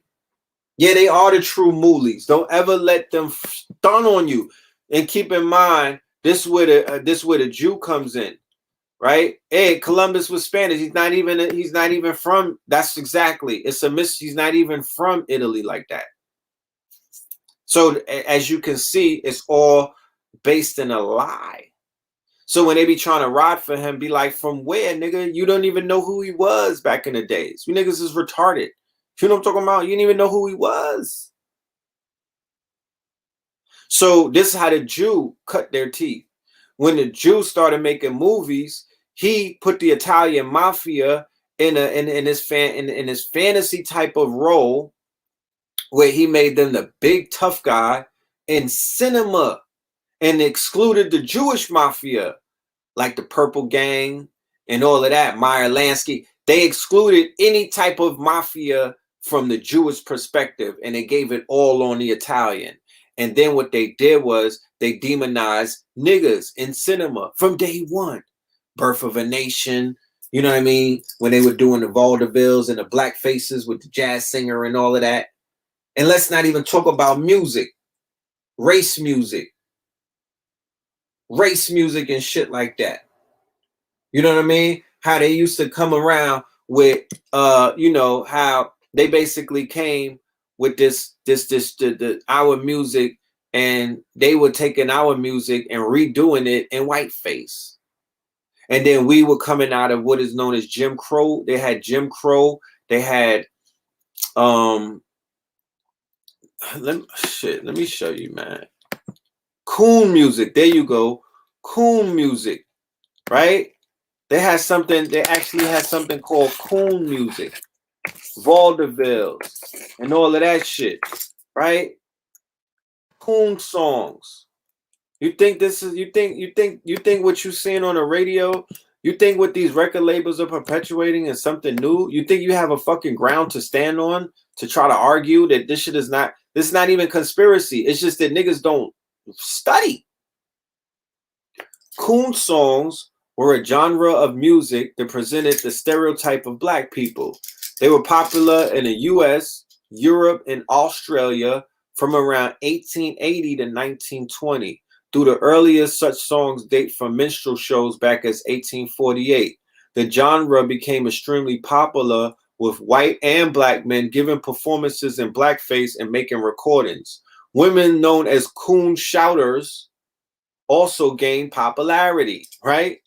Yeah, they are the true moolies. Don't ever let them stun on you. And keep in mind, this where the Jew comes in, right? Hey, Columbus was Spanish. He's not even from. That's exactly. It's a miss. He's not even from Italy like that. So as you can see, it's all based in a lie. So when they be trying to ride for him, be like, from where, nigga? You don't even know who he was back in the days. You niggas is retarded. You know what I'm talking about? You didn't even know who he was. So this is how the Jew cut their teeth. When the Jew started making movies, he put the Italian mafia in his fantasy type of role, where he made them the big tough guy in cinema, and excluded the Jewish mafia, like the Purple Gang and all of that, Meyer Lansky. They excluded any type of mafia from the Jewish perspective, and they gave it all on the Italian. And then what they did was they demonized niggas in cinema from day one. Birth of a Nation, you know what I mean? When they were doing the vaudevilles and the black faces with the jazz singer and all of that. And let's not even talk about music, race music and shit like that. You know what I mean? How they used to come around with, you know, how they basically came with our music, and they were taking our music and redoing it in whiteface. And then we were coming out of what is known as Jim Crow. They had Jim Crow. They had, let me show you, man. Coon music. There you go. Coon music, right? They actually had something called coon music, vaudevilles, and all of that shit, right? Coon songs. You think what you're seeing on the radio, you think what these record labels are perpetuating is something new? You think you have a fucking ground to stand on to try to argue that this is not even conspiracy. It's just that niggas don't study. Coon songs were a genre of music that presented the stereotype of black people. They were popular in the US, Europe, and Australia from around 1880 to 1920. Through the earliest such songs date from minstrel shows back as 1848. The genre became extremely popular, with white and black men giving performances in blackface and making recordings. Women known as coon shouters also gained popularity, right?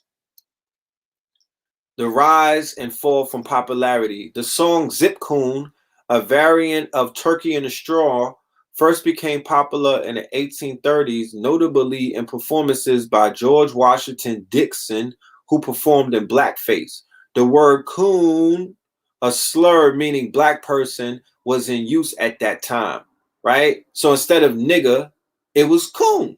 The rise and fall from popularity. The song Zip Coon, a variant of Turkey in a Straw, first became popular in the 1830s, notably in performances by George Washington Dixon, who performed in blackface. The word coon, a slur meaning black person, was in use at that time, right? So instead of nigger, it was coon.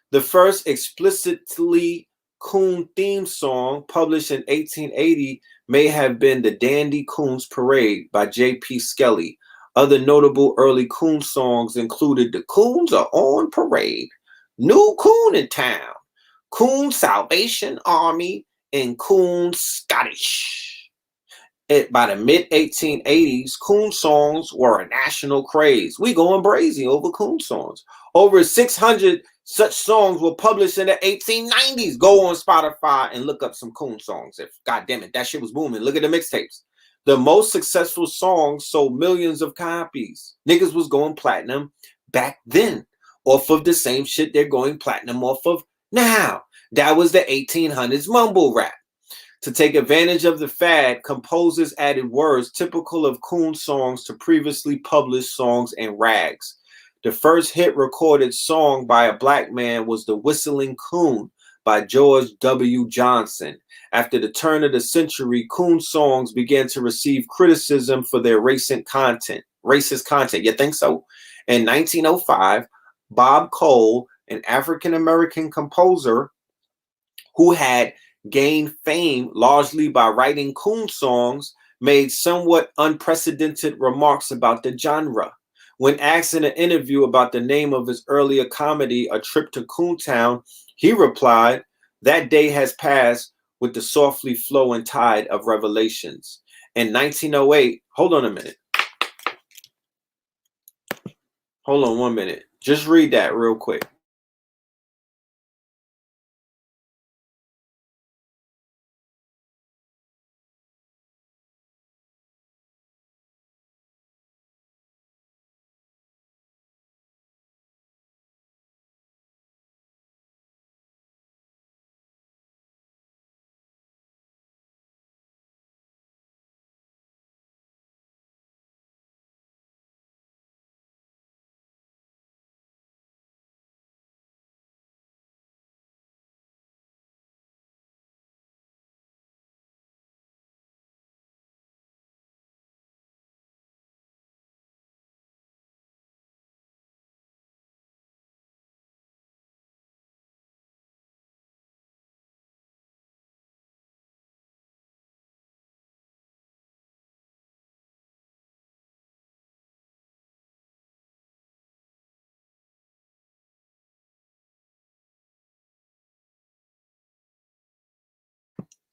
The first explicitly coon theme song, published in 1880, may have been The Dandy Coons Parade by J.P. Skelly. Other notable early coon songs included The Coons Are on Parade, New Coon in Town, Coon Salvation Army, and Coon Scottish. By the mid-1880s, coon songs were a national craze. We going brazy over coon songs. Over 600 such songs were published in the 1890s. Go on Spotify and look up some coon songs. God damn it, that shit was booming. Look at the mixtapes. The most successful songs sold millions of copies. Niggas was going platinum back then off of the same shit they're going platinum off of now. That was the 1800s mumble rap. To take advantage of the fad, composers added words typical of coon songs to previously published songs and rags. The first hit recorded song by a black man was The Whistling Coon by George W. Johnson. After the turn of the century, coon songs began to receive criticism for their racist content. You think so? In 1905, Bob Cole, an African-American composer who had gained fame largely by writing coon songs, made somewhat unprecedented remarks about the genre. When asked in an interview about the name of his earlier comedy, A Trip to Coontown, he replied, "That day has passed with the softly flowing tide of revelations." In 1908, hold on a minute. Hold on 1 minute. Just read that real quick.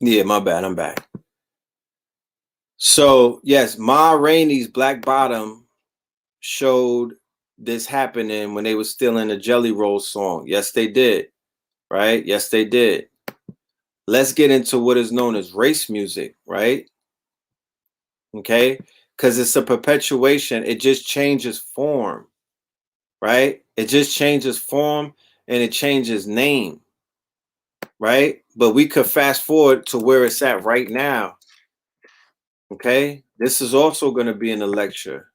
Yeah, my bad. I'm back. So, yes, Ma Rainey's Black Bottom showed this happening when they were still in the Jelly Roll song. Yes, they did. Right? Yes, they did. Let's get into what is known as race music, right? Okay? Because it's a perpetuation. It just changes form, right? It just changes form and it changes name, right? But we could fast forward to where it's at right now. Okay? This is also going to be in the lecture.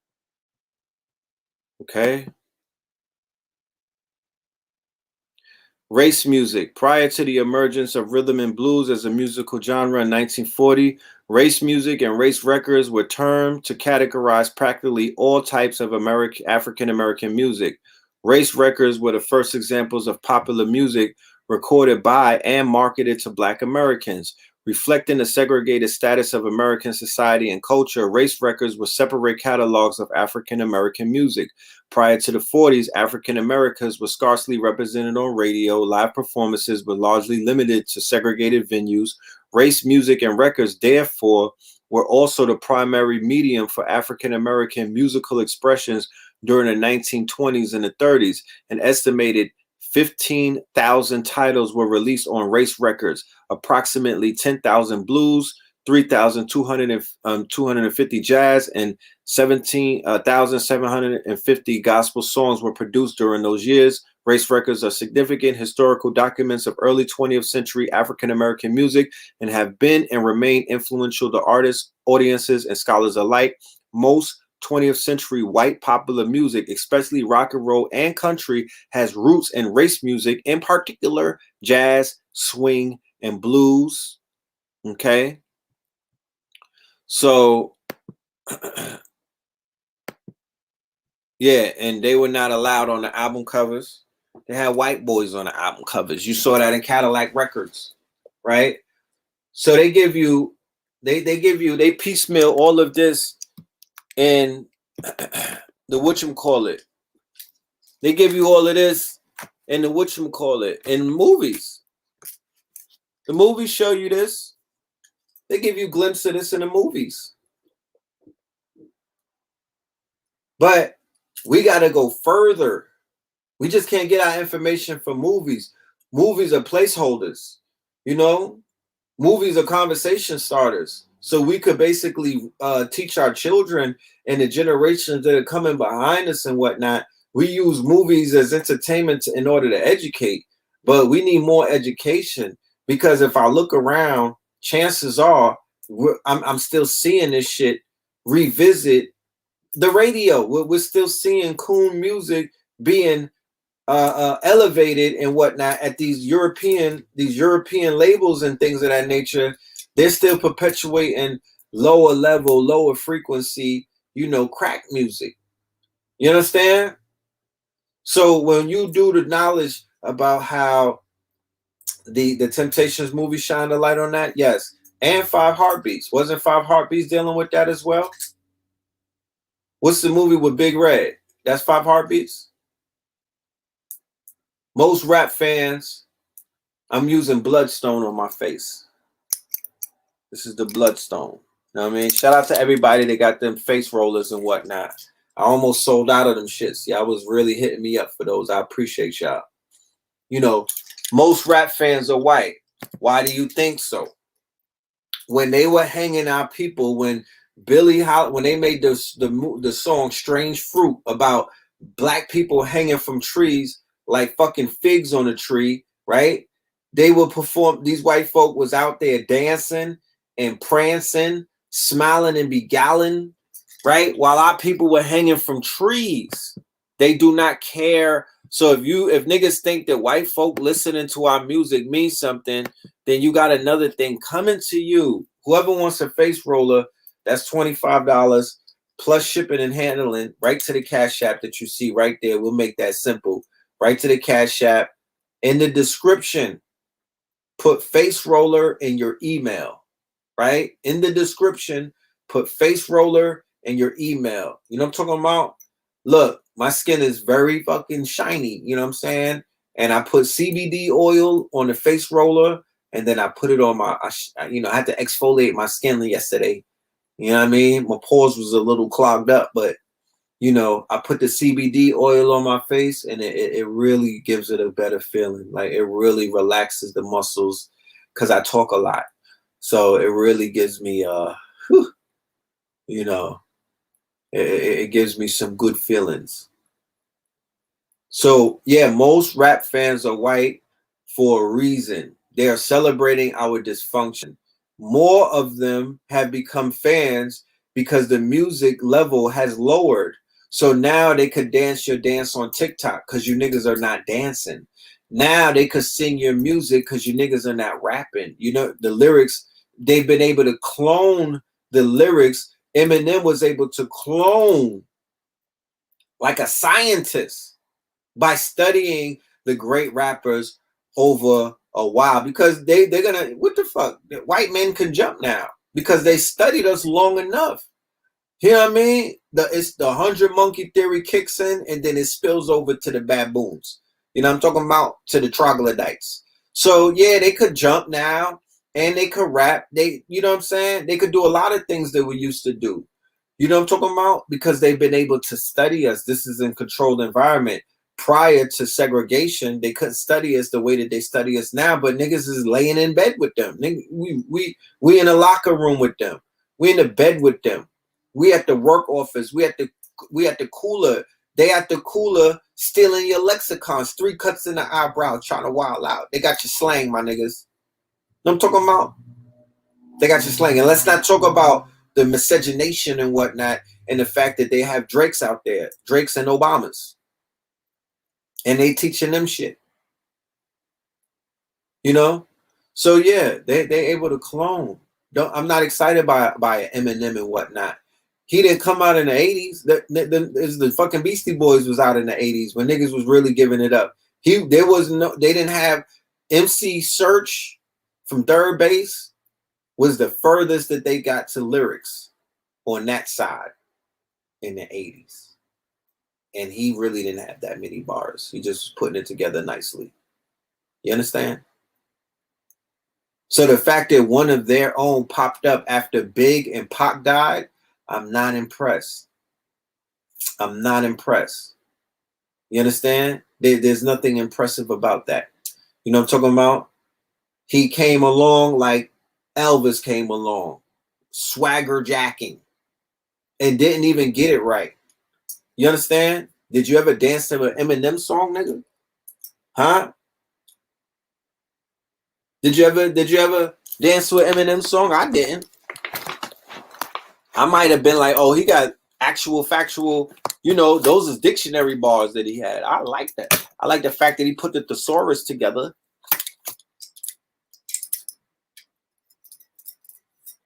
Okay? Race music. Prior to the emergence of rhythm and blues as a musical genre in 1940, race music and race records were termed to categorize practically all types of African American music. Race records were the first examples of popular music recorded by and marketed to Black Americans. Reflecting the segregated status of American society and culture, race records were separate catalogs of African American music. Prior to the 40s, African Americans were scarcely represented on radio. Live performances were largely limited to segregated venues. Race music and records, therefore, were also the primary medium for African American musical expressions during the 1920s and the 30s. An estimated 15,000 titles were released on race records, approximately 10,000 blues, 3,250 jazz, and 17,750 gospel songs were produced during those years. Race records are significant historical documents of early 20th century African American music and have been and remain influential to artists, audiences, and scholars alike. Most 20th century white popular music, especially rock and roll and country, has roots in race music, in particular jazz, swing, and blues. Okay. So, yeah, and they were not allowed on the album covers. They had white boys on the album covers. You saw that in Cadillac Records, right? So they give you, they piecemeal all of this in the whatchamacallit. They give you all of this in the whatchamacallit in movies. The movies show you this. They give you glimpses of this in the movies. But we got to go further. We just can't get our information from movies. Movies are placeholders, you know? Movies are conversation starters. So we could basically teach our children and the generations that are coming behind us and whatnot. We use movies as entertainment in order to educate, but we need more education, because if I look around, chances are I'm still seeing this shit revisit the radio. We're still seeing coon music being elevated and whatnot at these European labels and things of that nature. They're still perpetuating lower level, lower frequency, crack music. You understand? So when you do the knowledge about how the Temptations movie shined a light on that, yes. And Five Heartbeats. Wasn't Five Heartbeats dealing with that as well? What's the movie with Big Red? That's Five Heartbeats? Most rap fans, I'm using Bloodstone on my face. This is the Bloodstone. You know what I mean? Shout out to everybody that got them face rollers and whatnot. I almost sold out of them shits. Y'all was really hitting me up for those. I appreciate y'all. You know, most rap fans are white. Why do you think so? When they were hanging out, people, when when they made the song "Strange Fruit" about black people hanging from trees like fucking figs on a tree, right? They would perform. These white folk was out there dancing and prancing, smiling and beguiling, right? While our people were hanging from trees. They do not care. So if niggas think that white folk listening to our music means something, then you got another thing coming to you. Whoever wants a face roller, that's $25 plus shipping and handling right to the Cash App that you see right there. We'll make that simple. Right to the Cash App. In the description, put face roller in your email. Right? In the description, put face roller in your email. You know what I'm talking about? Look, my skin is very fucking shiny. You know what I'm saying? And I put CBD oil on the face roller, and then I put it on my, I had to exfoliate my skin yesterday. You know what I mean? My pores was a little clogged up, but I put the CBD oil on my face, and it really gives it a better feeling. Like it really relaxes the muscles because I talk a lot. So it really gives me, it gives me some good feelings. So yeah, most rap fans are white for a reason. They are celebrating our dysfunction. More of them have become fans because the music level has lowered. So now they could dance your dance on TikTok because you niggas are not dancing. Now they could sing your music because you niggas are not rapping. You know, the lyrics, they've been able to clone the lyrics. Eminem was able to clone like a scientist by studying the great rappers over a while, because they're gonna, what the fuck? White men can jump now because they studied us long enough. You know what I mean? It's the 100 monkey theory kicks in, and then it spills over to the baboons. You know what I'm talking about? To the troglodytes. So yeah, they could jump now and they could rap. You know what I'm saying? They could do a lot of things that we used to do. You know what I'm talking about? Because they've been able to study us. This is a controlled environment. Prior to segregation, they couldn't study us the way that they study us now, but niggas is laying in bed with them. We in a locker room with them. We in the bed with them. We at the work office. We at the cooler. They at the cooler stealing your lexicons, 3 cuts in the eyebrow, trying to wild out. They got your slang, my niggas. You know what I'm talking about? They got your slang. And let's not talk about the miscegenation and whatnot, and the fact that they have Drakes out there, Drakes and Obamas. And they teaching them shit. You know? So yeah, they able to clone. I'm not excited by Eminem and whatnot. He didn't come out in the 80s. The fucking Beastie Boys was out in the 80s when niggas was really giving it up. They didn't have MC Search from Third Base was the furthest that they got to lyrics on that side in the 80s. And he really didn't have that many bars. He just was putting it together nicely. You understand? So the fact that one of their own popped up after Big and Pac died, I'm not impressed. I'm not impressed. You understand? There's nothing impressive about that. You know what I'm talking about? He came along like Elvis came along, swagger jacking, and didn't even get it right. You understand? Did you ever dance to an Eminem song, nigga? Huh? Did you ever dance to an Eminem song? I didn't. I might have been like, oh, he got actual factual, those is dictionary bars that he had. I like that. I like the fact that he put the thesaurus together.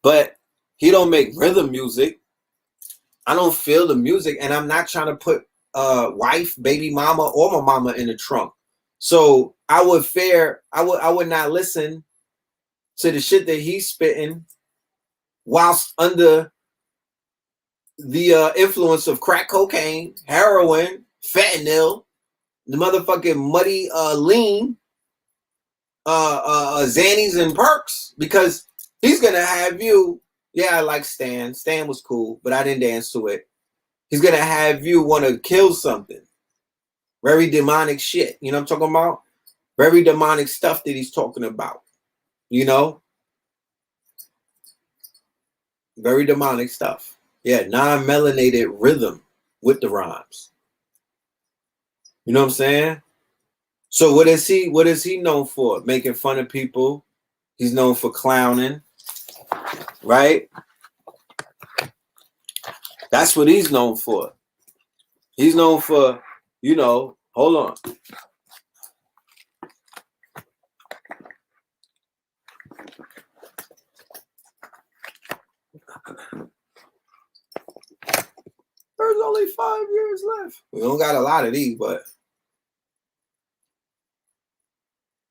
But he don't make rhythm music. I don't feel the music, and I'm not trying to put wife, baby mama, or my mama in the trunk. So I would not listen to the shit that he's spitting whilst under the influence of crack cocaine, heroin, fentanyl, the motherfucking muddy lean, Xannies and perks, because he's gonna have you. Yeah, I like Stan. Stan was cool, but I didn't dance to it. He's going to have you want to kill something. Very demonic shit. You know what I'm talking about? Very demonic stuff that he's talking about. You know? Very demonic stuff. Yeah, non-melanated rhythm with the rhymes. You know what I'm saying? So what is he known for? Making fun of people. He's known for clowning. Right? That's what he's known for. He's known for, you know, hold on. There's only 5 years left. We don't got a lot of these, but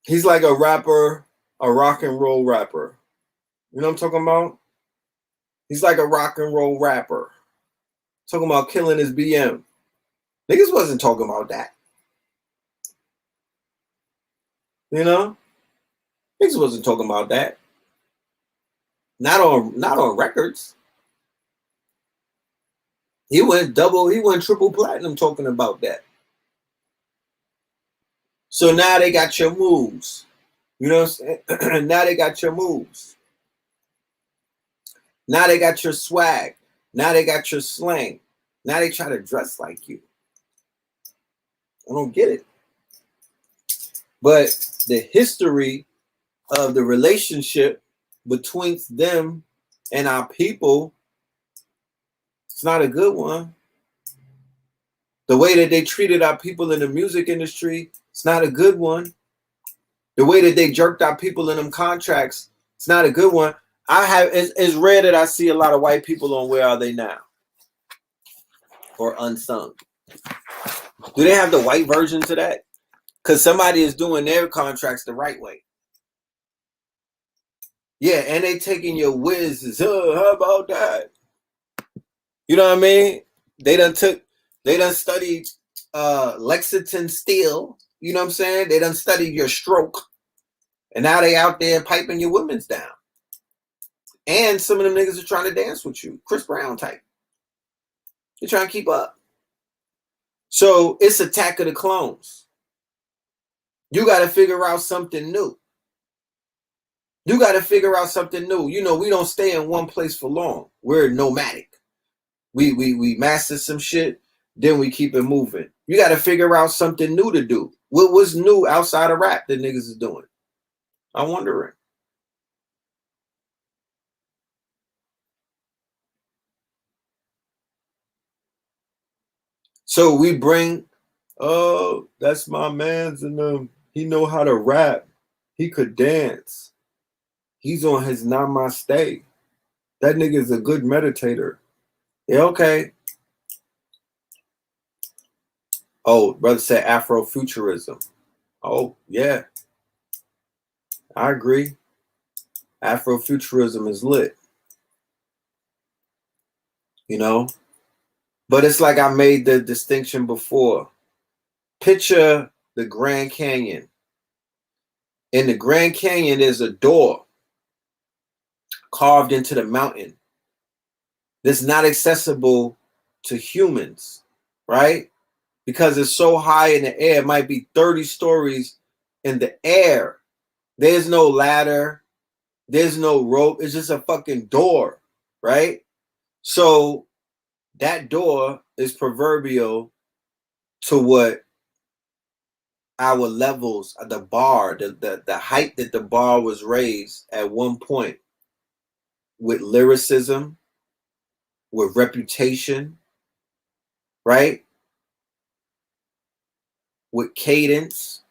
he's like a rapper, a rock and roll rapper. You know what I'm talking about? He's like a rock and roll rapper. Talking about killing his BM. Niggas wasn't talking about that. You know? Niggas wasn't talking about that. Not on records. He went triple platinum talking about that. So now they got your moves. You know what I'm saying? Now they got your moves. Now they got your swag. Now they got your slang. Now they try to dress like you. I don't get it. But the history of the relationship between them and our people, it's not a good one. The way that they treated our people in the music industry, it's not a good one. The way that they jerked our people in them contracts, it's not a good one. It's rare that I see a lot of white people on Where Are They Now? Or Unsung. Do they have the white version to that? Because somebody is doing their contracts the right way. Yeah, and they taking your whizzes. How about that? You know what I mean? They done studied Lexington Steel. You know what I'm saying? They done studied your stroke. And now they out there piping your women's down. And some of them niggas are trying to dance with you. Chris Brown type. They're trying to keep up. So it's Attack of the Clones. You got to figure out something new. You got to figure out something new. You know, we don't stay in one place for long. We're nomadic. We master some shit, then we keep it moving. You got to figure out something new to do. What was new outside of rap that niggas is doing? I'm wondering. So we bring, oh, that's my man's, and he know how to rap. He could dance. He's on his namaste. That nigga's a good meditator. Yeah, okay. Oh, brother said Afrofuturism. Oh, yeah. I agree. Afrofuturism is lit. You know? But it's like I made the distinction before. Picture the Grand Canyon. In the Grand Canyon, there's a door carved into the mountain that's not accessible to humans, right? Because it's so high in the air, it might be 30 stories in the air. There's no ladder. There's no rope. It's just a fucking door, right? So that door is proverbial to what our levels, the bar, the height that the bar was raised at one point with lyricism, with reputation, right? With cadence,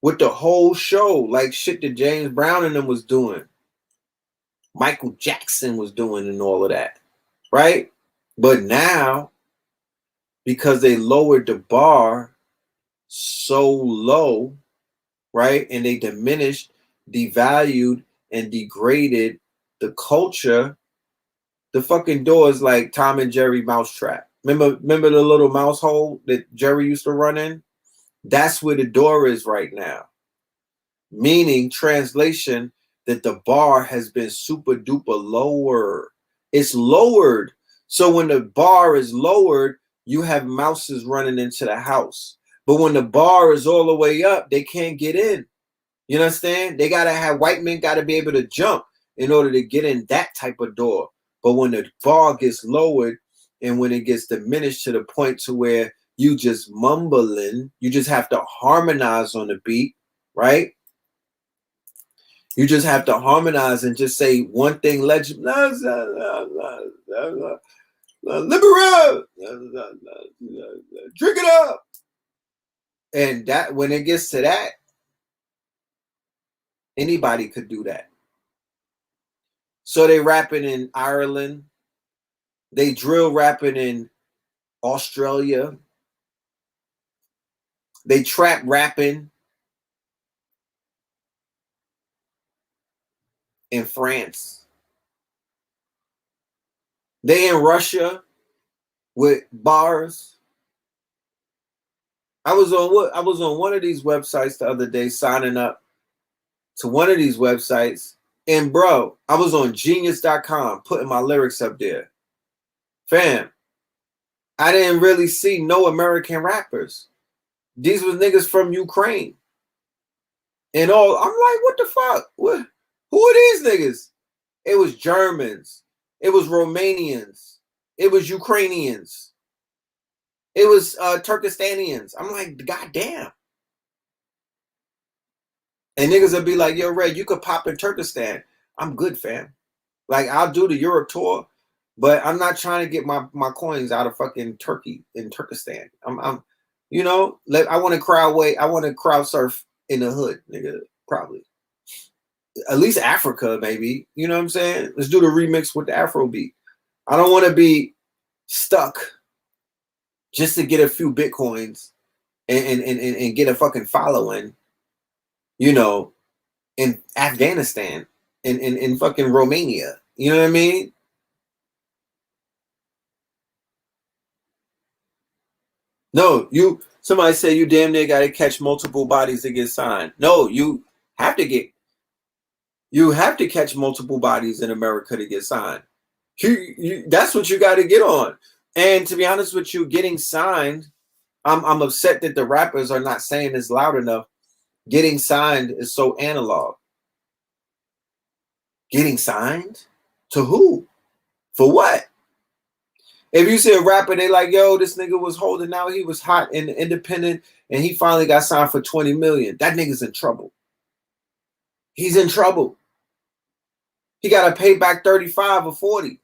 with the whole show, like shit that James Brown and them was doing, Michael Jackson was doing, and all of that, right? But now, because they lowered the bar so low, right, and they diminished, devalued, and degraded the culture, the fucking door is like Tom and Jerry mousetrap. Remember the little mouse hole that Jerry used to run in? That's where the door is right now. Meaning, translation, that the bar has been super duper lower. It's lowered So when the bar is lowered, you have mouses running into the house. But when the bar is all the way up, they can't get in. You understand? They gotta have white men gotta be able to jump in order to get in that type of door. But when the bar gets lowered and when it gets diminished to the point to where you just mumbling, you just have to harmonize on the beat, right? You just have to harmonize and just say one thing, legend, liberal, drink it up. And that when it gets to that, anybody could do that. So they rapping in Ireland. They drill rapping in Australia. They trap rapping in France. They in Russia with bars. I was on one of these websites the other day signing up to one of these websites. And bro, I was on genius.com putting my lyrics up there. Fam, I didn't really see no American rappers. These was niggas from Ukraine. And all, I'm like, what the fuck? What? Who are these niggas? It was Germans. It was Romanians. It was Ukrainians. It was Turkestanians. I'm like, goddamn. And niggas would be like, yo, Ray, you could pop in Turkestan. I'm good, fam. Like, I'll do the Europe tour, but I'm not trying to get my coins out of fucking Turkey in Turkestan. I'm you know, I want to crowd surf in the hood, nigga, probably. At least Africa, maybe. You know what I'm saying? Let's do the remix with the Afro beat. I don't want to be stuck just to get a few Bitcoins and get a fucking following, you know, in Afghanistan, in fucking Romania. You know what I mean? No, somebody say you damn near gotta catch multiple bodies to get signed. No, you have to catch multiple bodies in America to get signed. That's what you got to get on. And to be honest with you, getting signed, I'm upset that the rappers are not saying this loud enough. Getting signed is so analog. Getting signed? To who? For what? If you see a rapper, they like, yo, this nigga was holding out, he was hot and independent, and he finally got signed for 20 million. That nigga's in trouble. He's in trouble. He got to pay back 35 or 40.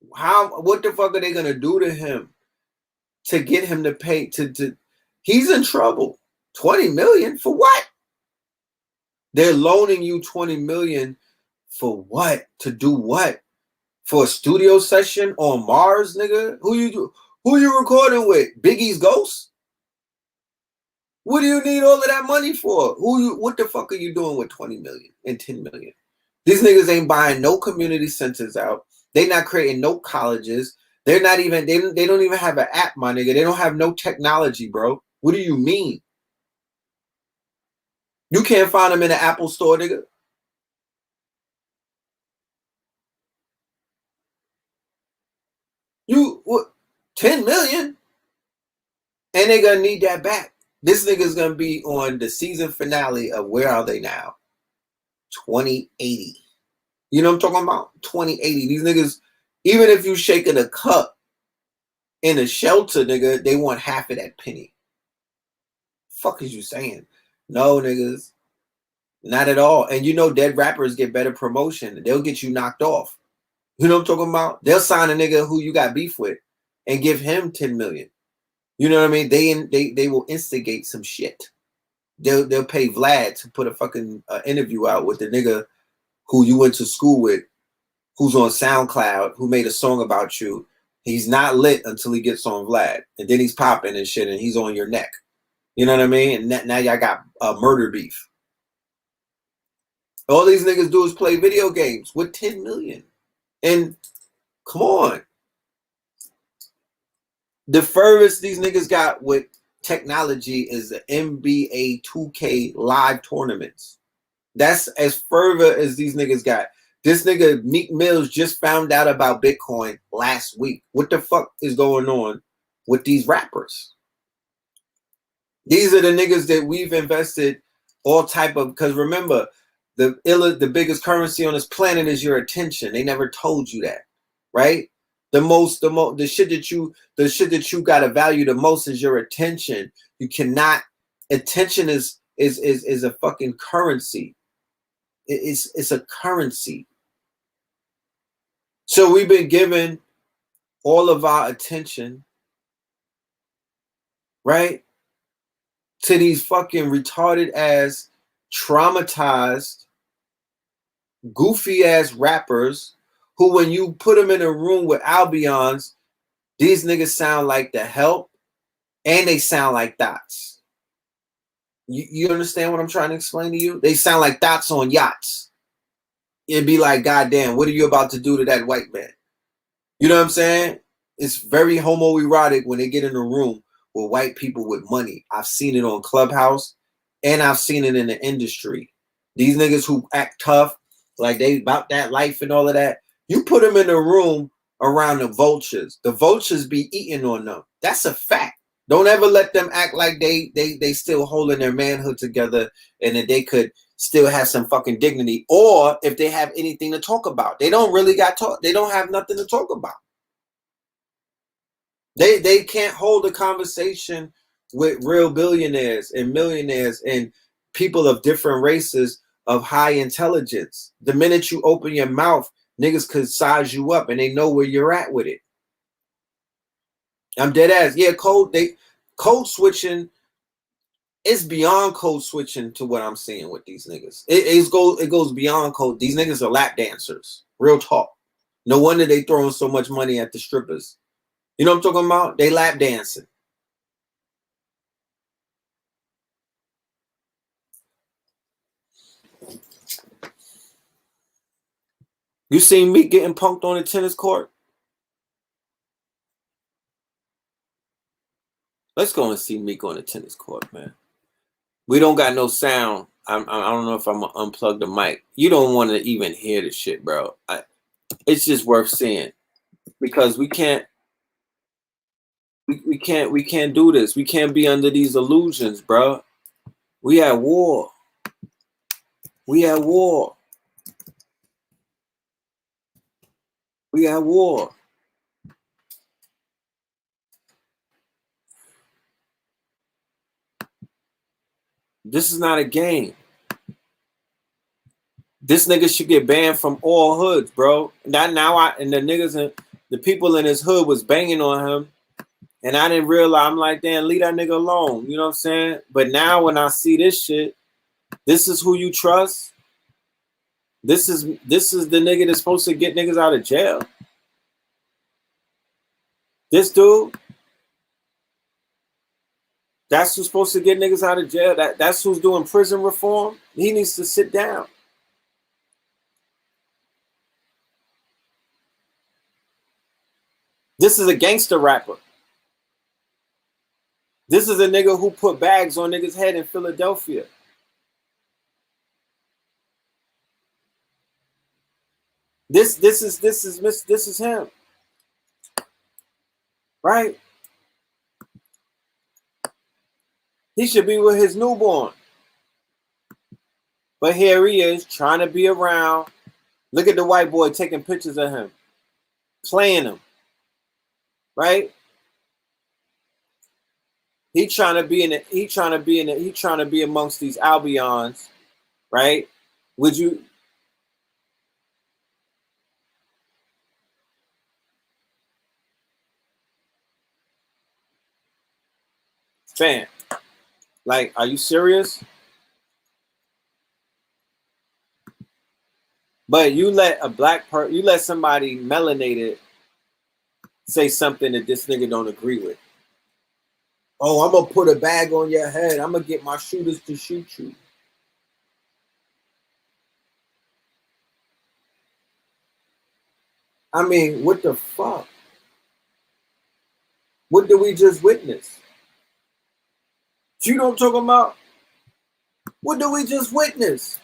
What the fuck are they going to do to him to get him to pay? He's in trouble. 20 million for what? They're loaning you 20 million for what? To do what? For a studio session on Mars, nigga? Who you recording with? Biggie's Ghost? What do you need all of that money for? What the fuck are you doing with 20 million and 10 million? These niggas ain't buying no community centers out. They not creating no colleges. They're not even, they don't even have an app, my nigga. They don't have no technology, bro. What do you mean? You can't find them in the Apple store, nigga. What? 10 million? And they're gonna need that back. This nigga's gonna be on the season finale of Where Are They Now? 2080. You know what I'm talking about? 2080. These niggas, even if you shaking a cup in a shelter, nigga, they want half of that penny. Fuck is you saying? No, niggas. Not at all. And you know dead rappers get better promotion. They'll get you knocked off. You know what I'm talking about? They'll sign a nigga who you got beef with and give him 10 million. You know what I mean? They will instigate some shit. They'll pay Vlad to put a fucking interview out with the nigga who you went to school with, who's on SoundCloud, who made a song about you. He's not lit until he gets on Vlad. And then he's popping and shit and he's on your neck. You know what I mean? And now y'all got murder beef. All these niggas do is play video games with 10 million. And come on. The furthest these niggas got with technology is the NBA 2K live tournaments. That's as further as these niggas got. This nigga Meek Mills just found out about Bitcoin last week. What the fuck is going on with these rappers? These are the niggas that we've invested all type of, because remember, the biggest currency on this planet is your attention. They never told you that, right? The shit that you gotta value the most is your attention. You cannot. Attention is a fucking currency. It's a currency. So we've been given all of our attention, right, to these fucking retarded ass, traumatized, goofy ass rappers who, when you put them in a room with Albions, these niggas sound like The Help and they sound like Dots. You understand what I'm trying to explain to you? They sound like Dots on yachts. It'd be like, goddamn, what are you about to do to that white man? You know what I'm saying? It's very homoerotic when they get in a room with white people with money. I've seen it on Clubhouse and I've seen it in the industry. These niggas who act tough, like they about that life and all of that. You put them in a room around the vultures. The vultures be eating on them. That's a fact. Don't ever let them act like they still holding their manhood together and that they could still have some fucking dignity, or if they have anything to talk about. They don't really they don't have nothing to talk about. They can't hold a conversation with real billionaires and millionaires and people of different races of high intelligence. The minute you open your mouth, niggas could size you up and they know where you're at with it. I'm dead ass. Yeah, code switching is beyond code switching to what I'm seeing with these niggas. It goes beyond code. These niggas are lap dancers. Real talk. No wonder they throwing so much money at the strippers. You know what I'm talking about? They lap dancing. You seen me getting punked on the tennis court? Let's go and see Meek on the tennis court, man. We don't got no sound. I don't know if I'm gonna unplug the mic. You don't want to even hear the shit, bro. It's just worth seeing because we can't do this. We can't be under these illusions, bro. We at war. We at war. We at war. This is not a game. This nigga should get banned from all hoods, bro. And the niggas and the people in his hood was banging on him. And I didn't realize, I'm like, damn, leave that nigga alone. You know what I'm saying? But now when I see this shit, this is who you trust. This is the nigga that's supposed to get niggas out of jail. This dude, that's who's supposed to get niggas out of jail. That's who's doing prison reform. He needs to sit down. This is a gangster rapper. This is a nigga who put bags on niggas' head in Philadelphia. This is him. Right? He should be with his newborn. But here he is trying to be around. Look at the white boy taking pictures of him, playing him. Right? He trying to be amongst these Albions, right? Would you? Fam, like, are you serious? But you let you let somebody melanated say something that this nigga don't agree with. Oh, I'm gonna put a bag on your head. I'm gonna get my shooters to shoot you. I mean, what the fuck? What did we just witness? You know what I'm talking about? What did we just witness?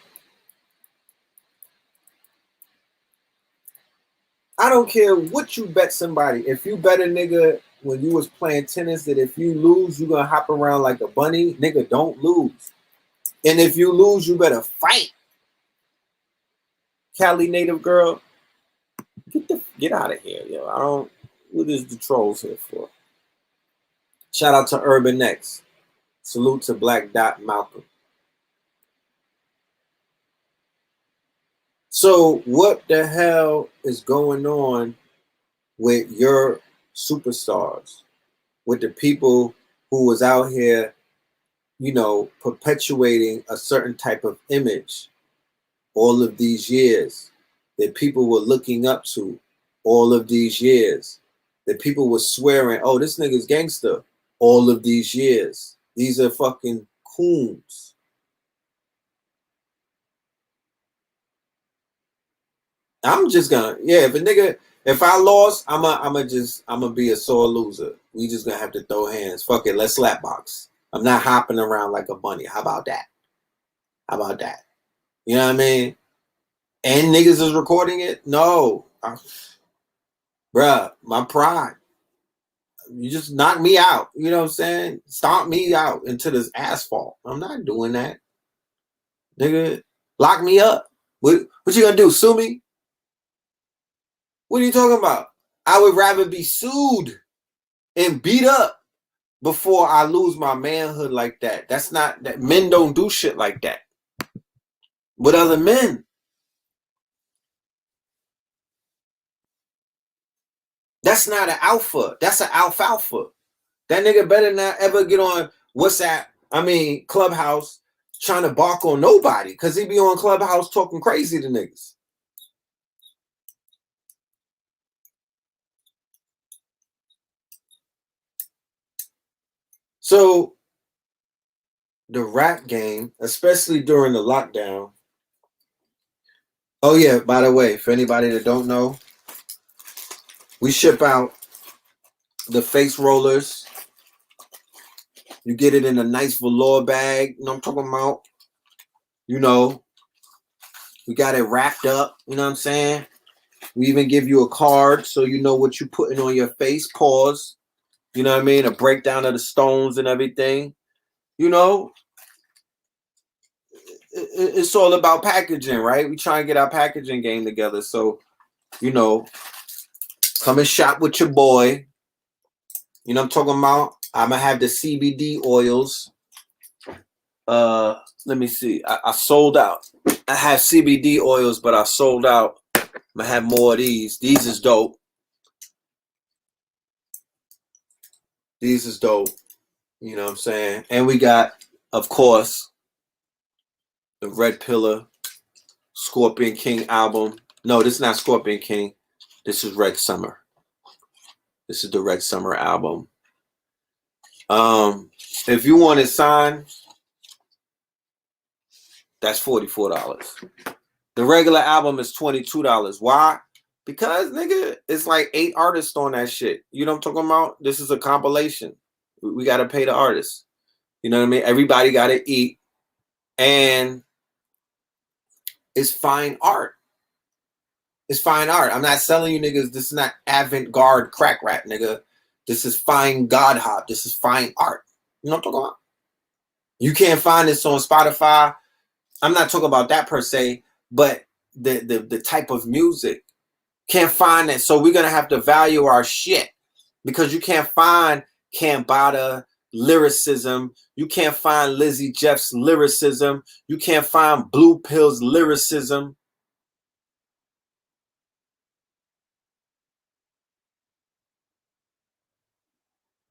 I don't care what you bet somebody. If you bet a nigga when you was playing tennis that if you lose, you're gonna hop around like a bunny, nigga, don't lose. And if you lose, you better fight. Cali native girl, get out of here, yo. I don't. What is the trolls here for? Shout out to Urban X. Salute to Black Dot Malcolm. So what the hell is going on with your superstars? With the people who was out here, you know, perpetuating a certain type of image all of these years that people were looking up to all of these years, that people were swearing, oh, this nigga's gangster all of these years. These are fucking coons. I'm just gonna, if I lost, I'm gonna be a sore loser. We just gonna have to throw hands. Fuck it, let's slap box. I'm not hopping around like a bunny. How about that? How about that? You know what I mean? And niggas is recording it? No. Bruh, my pride. You just knock me out. You know what I'm saying? Stomp me out into this asphalt. I'm not doing that. Nigga, lock me up. What you gonna do? Sue me? What are you talking about? I would rather be sued and beat up before I lose my manhood like that. That's not that. Men don't do shit like that with other men. That's not an alpha. That's an alfalfa. That nigga better not ever get on WhatsApp, Clubhouse, trying to bark on nobody, because he be on Clubhouse talking crazy to niggas. So the rap game, especially during the lockdown. Oh yeah, by the way, for anybody that don't know, we ship out the face rollers. You get it in a nice velour bag. You know what I'm talking about? You know, we got it wrapped up. You know what I'm saying? We even give you a card so you know what you're putting on your face. Pause. You know what I mean? A breakdown of the stones and everything. You know, it's all about packaging, right? We try and get our packaging game together. So, you know, come and shop with your boy. You know what I'm talking about? I'm going to have the CBD oils. Let me see. I sold out. I have CBD oils, but I sold out. I'm going to have more of these. These is dope. These is dope. You know what I'm saying? And we got, of course, the Red Pillar Scorpion King album. No, this is not Scorpion King. This is Red Summer. This is the Red Summer album. If you want it signed, that's $44. The regular album is $22. Why? Because, nigga, it's like 8 artists on that shit. You know what I'm talking about? This is a compilation. We got to pay the artists. You know what I mean? Everybody got to eat. And it's fine art. It's fine art. I'm not selling you niggas. This is not avant-garde crack rap, nigga. This is fine god hop. This is fine art. You know what I'm talking about? You can't find this on Spotify. I'm not talking about that per se, but the type of music. Can't find it. So we're going to have to value our shit, because you can't find Cambada lyricism. You can't find Lizzie Jeff's lyricism. You can't find Blue Pill's lyricism.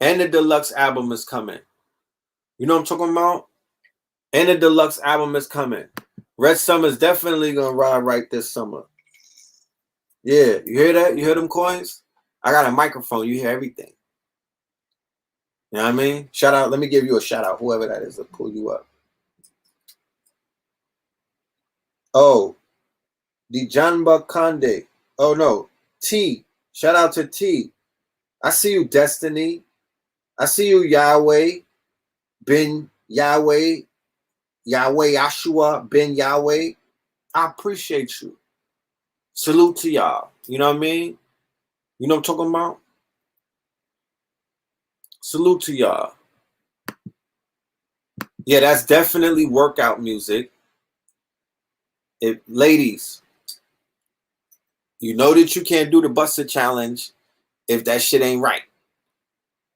And the deluxe album is coming. You know what I'm talking about? And the deluxe album is coming. Red Summer's definitely going to ride right this summer. Yeah, you hear that? You hear them coins? I got a microphone. You hear everything. You know what I mean? Shout out. Let me give you a shout out. Whoever that is, to pull you up. Oh, Dijanba Kande. Oh, no. T. Shout out to T. I see you, Destiny. I see you, Yahweh. Ben Yahweh. Yahweh Yahshua Ben Yahweh. I appreciate you. Salute to y'all. You know what I mean? You know what I'm talking about? Salute to y'all. Yeah, that's definitely workout music. Ladies, you know that you can't do the Buster Challenge if that shit ain't right.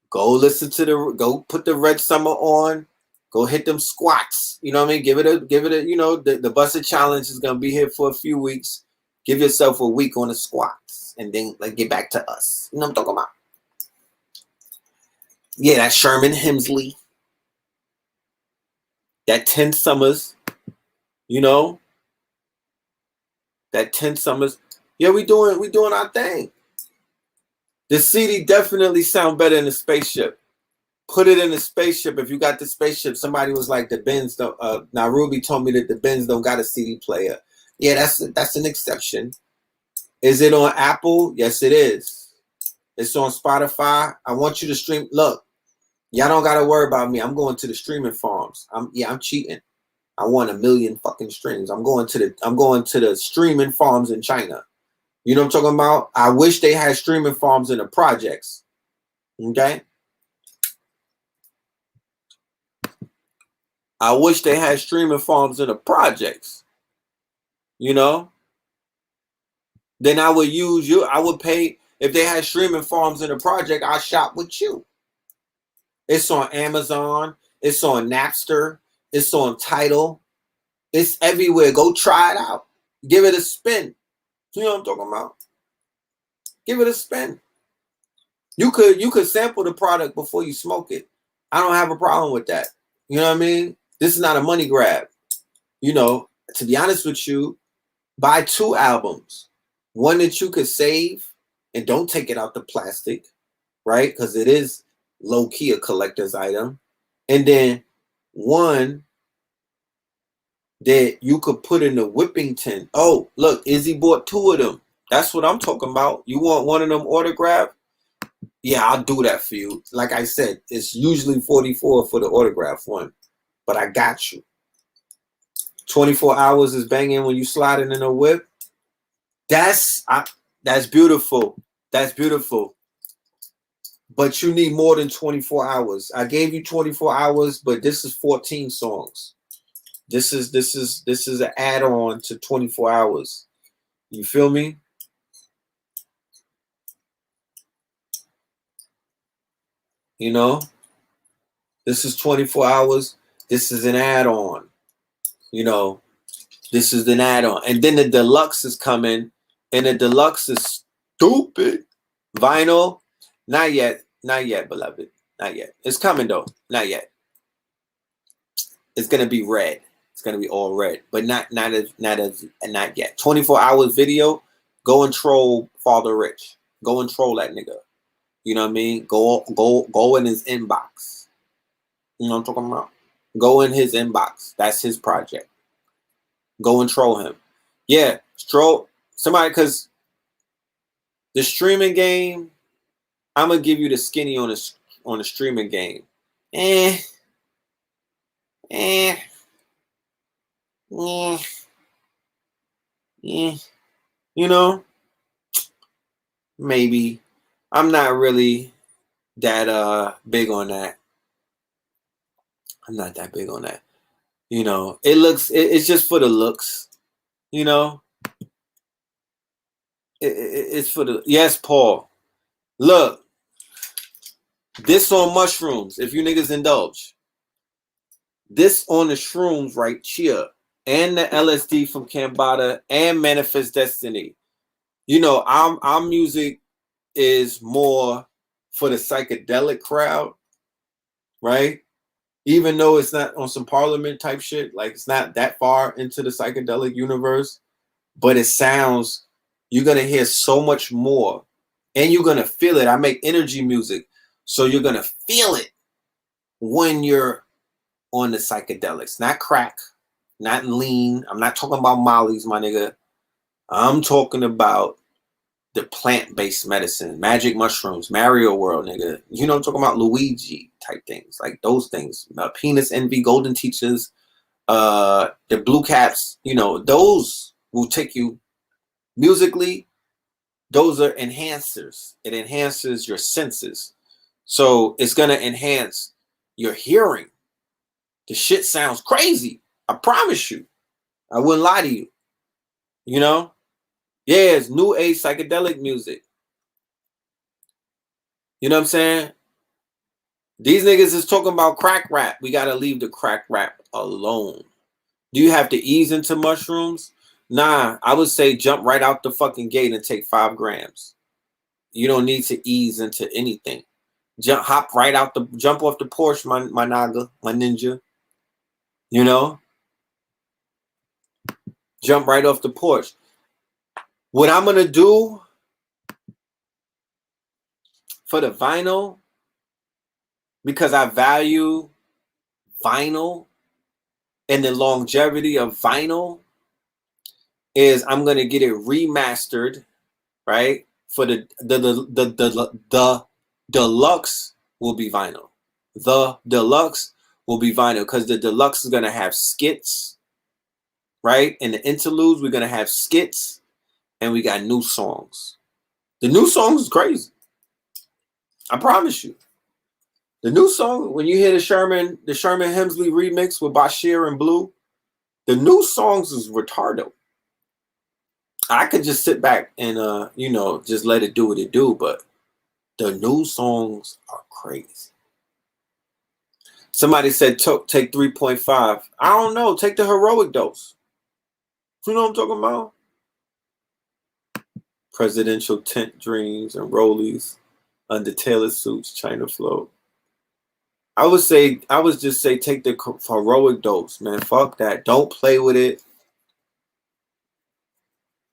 Go listen to go put the Red Summer on. Go hit them squats. You know what I mean? Give it a, you know, the Buster Challenge is going to be here for a few weeks. Give yourself a week on the squats and then like get back to us. You know what I'm talking about? Yeah, that Sherman Hemsley. That 10 Summers. You know? That 10 Summers. Yeah, we doing our thing. The CD definitely sound better in the spaceship. Put it in the spaceship. If you got the spaceship, somebody was like the Benz don't. Now Ruby told me that the Benz don't got a CD player. Yeah, that's an exception. Is it on Apple? Yes, it is. It's on Spotify. I want you to stream. Look, y'all don't gotta worry about me. I'm going to the streaming farms. I'm cheating. I want 1 million fucking streams. I'm going to the streaming farms in China. You know what I'm talking about? I wish they had streaming farms in the projects. Okay? I wish they had streaming farms in the projects. You know? Then I would use you. I would pay. If they had streaming farms in the project, I'd shop with you. It's on Amazon. It's on Napster. It's on Tidal. It's everywhere. Go try it out. Give it a spin. You know what I'm talking about? Give it a spin. You could sample the product before you smoke it. I don't have a problem with that. You know what I mean? This is not a money grab. You know, to be honest with you, buy 2 albums. One that you could save and don't take it out the plastic, right? Because it is low-key a collector's item. And then one that you could put in the whipping tin. Oh, look, Izzy bought 2 of them. That's what I'm talking about. You want one of them autographed? Yeah, I'll do that for you. Like I said, it's usually $44 for the autograph one, but I got you. 24 hours is banging when you slide it in a whip. That's beautiful. That's beautiful. But you need more than 24 hours. I gave you 24 hours, but this is 14 songs. This is an add-on to 24 hours. You feel me? You know? This is 24 hours. This is an add-on. You know, this is an add-on. And then the deluxe is coming. And the deluxe is stupid. Vinyl. Not yet. Not yet, beloved. Not yet. It's coming, though. Not yet. It's going to be red. It's going to be all red. But not yet. 24 hours video. Go and troll Father Rich. Go and troll that nigga. You know what I mean? Go in his inbox. You know what I'm talking about? Go in his inbox. That's his project. Go and troll him. Yeah, troll somebody, because the streaming game, I'm gonna give you the skinny on the streaming game. You know, maybe. I'm not really that big on that. I'm not that big on that. You know, it's just for the looks. You know, it's for the, yes, Paul. Look, this on mushrooms, if you niggas indulge. This on the shrooms right here. And the LSD from Cambada and Manifest Destiny. You know, our music is more for the psychedelic crowd, right? Even though it's not on some Parliament type shit, like it's not that far into the psychedelic universe, but it sounds, you're going to hear so much more and you're going to feel it. I make energy music, so you're going to feel it when you're on the psychedelics, not crack, not lean. I'm not talking about mollies, my nigga. I'm talking about the plant-based medicine, magic mushrooms, Mario World, nigga. You know I'm talking about, Luigi type things, like those things. Penis Envy, Golden Teachers, the Blue Caps, you know, those will take you musically. Those are enhancers. It enhances your senses. So it's going to enhance your hearing. The shit sounds crazy. I promise you. I wouldn't lie to you. You know? Yeah, it's new age psychedelic music. You know what I'm saying? These niggas is talking about crack rap. We got to leave the crack rap alone. Do you have to ease into mushrooms? Nah, I would say jump right out the fucking gate and take 5 grams. You don't need to ease into anything. Jump off the porch, my naga, my ninja. You know? Jump right off the porch. What I'm going to do for the vinyl, because I value vinyl and the longevity of vinyl, is I'm going to get it remastered, right? For the deluxe will be vinyl. The deluxe will be vinyl because the deluxe is going to have skits, right? In the interludes, we're going to have skits and we got new songs. The new songs is crazy. I promise you. The new song, when you hear the Sherman Hemsley remix with Bashir and Blue, the new songs is retarded. I could just sit back and you know, just let it do what it do, but the new songs are crazy. Somebody said take 3.5. I don't know. Take the heroic dose. You know what I'm talking about? Presidential tent dreams and rollies under tailored suits, China flow. I would just say take the heroic dose, man. Fuck that. Don't play with it.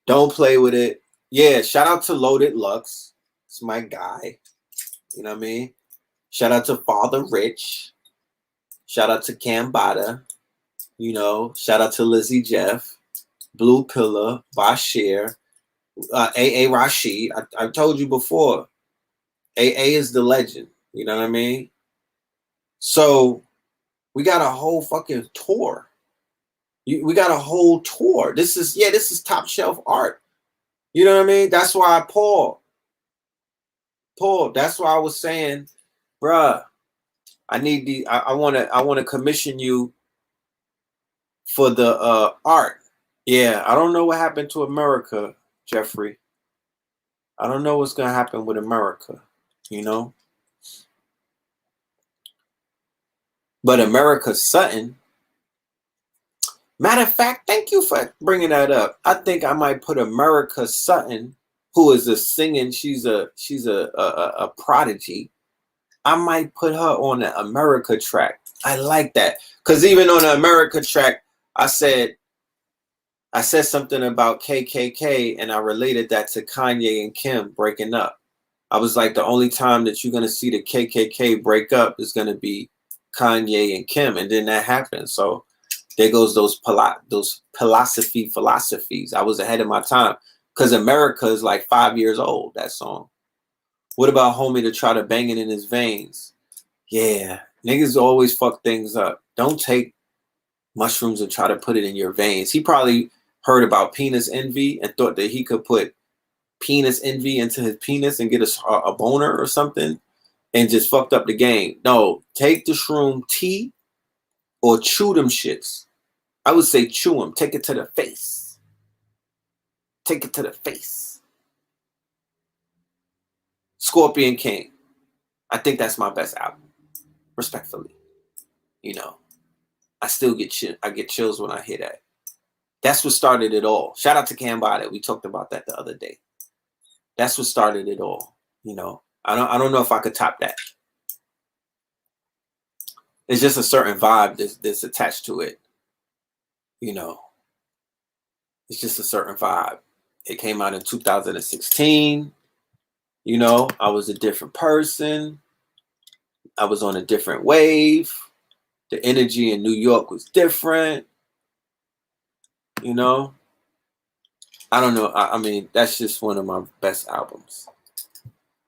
Don't play with it. Yeah, shout out to Loaded Lux. It's my guy. You know what I mean? Shout out to Father Rich. Shout out to Cambada. You know, shout out to Lizzie Jeff, Blue Pillar, Bashir, AA Rashid. I told you before, AA is the legend. You know what I mean? So we got a whole fucking tour. We got a whole tour. This is top shelf art. You know what I mean? That's why Paul. That's why I was saying, bruh, I need the. I want to commission you for the art. Yeah, I don't know what happened to America, Jeffrey. I don't know what's gonna happen with America, you know. But America Sutton. Matter of fact, thank you for bringing that up. I think I might put America Sutton, who is a singing. She's a prodigy. I might put her on the America track. I like that because even on the America track, I said something about KKK and I related that to Kanye and Kim breaking up. I was like, the only time that you're gonna see the KKK break up is gonna be Kanye and Kim, and then that happened. So there goes those philosophies. I was ahead of my time because America is like 5 years old. That song. What about homie to try to bang it in his veins? Yeah, niggas always fuck things up. Don't take mushrooms and try to put it in your veins. He probably heard about penis envy and thought that he could put penis envy into his penis and get a boner or something and just fucked up the game. No, take the shroom tea or chew them shits. I would say chew them. Take it to the face. Take it to the face. Scorpion King. I think that's my best album. Respectfully. You know, I still get chills when I hear that. That's what started it all. Shout out to Cambada. We talked about that the other day. That's what started it all. You know, I don't know if I could top that. It's just a certain vibe that's attached to it. You know, it's just a certain vibe. It came out in 2016. You know, I was a different person. I was on a different wave. The energy in New York was different. You know, I don't know. I mean, that's just one of my best albums.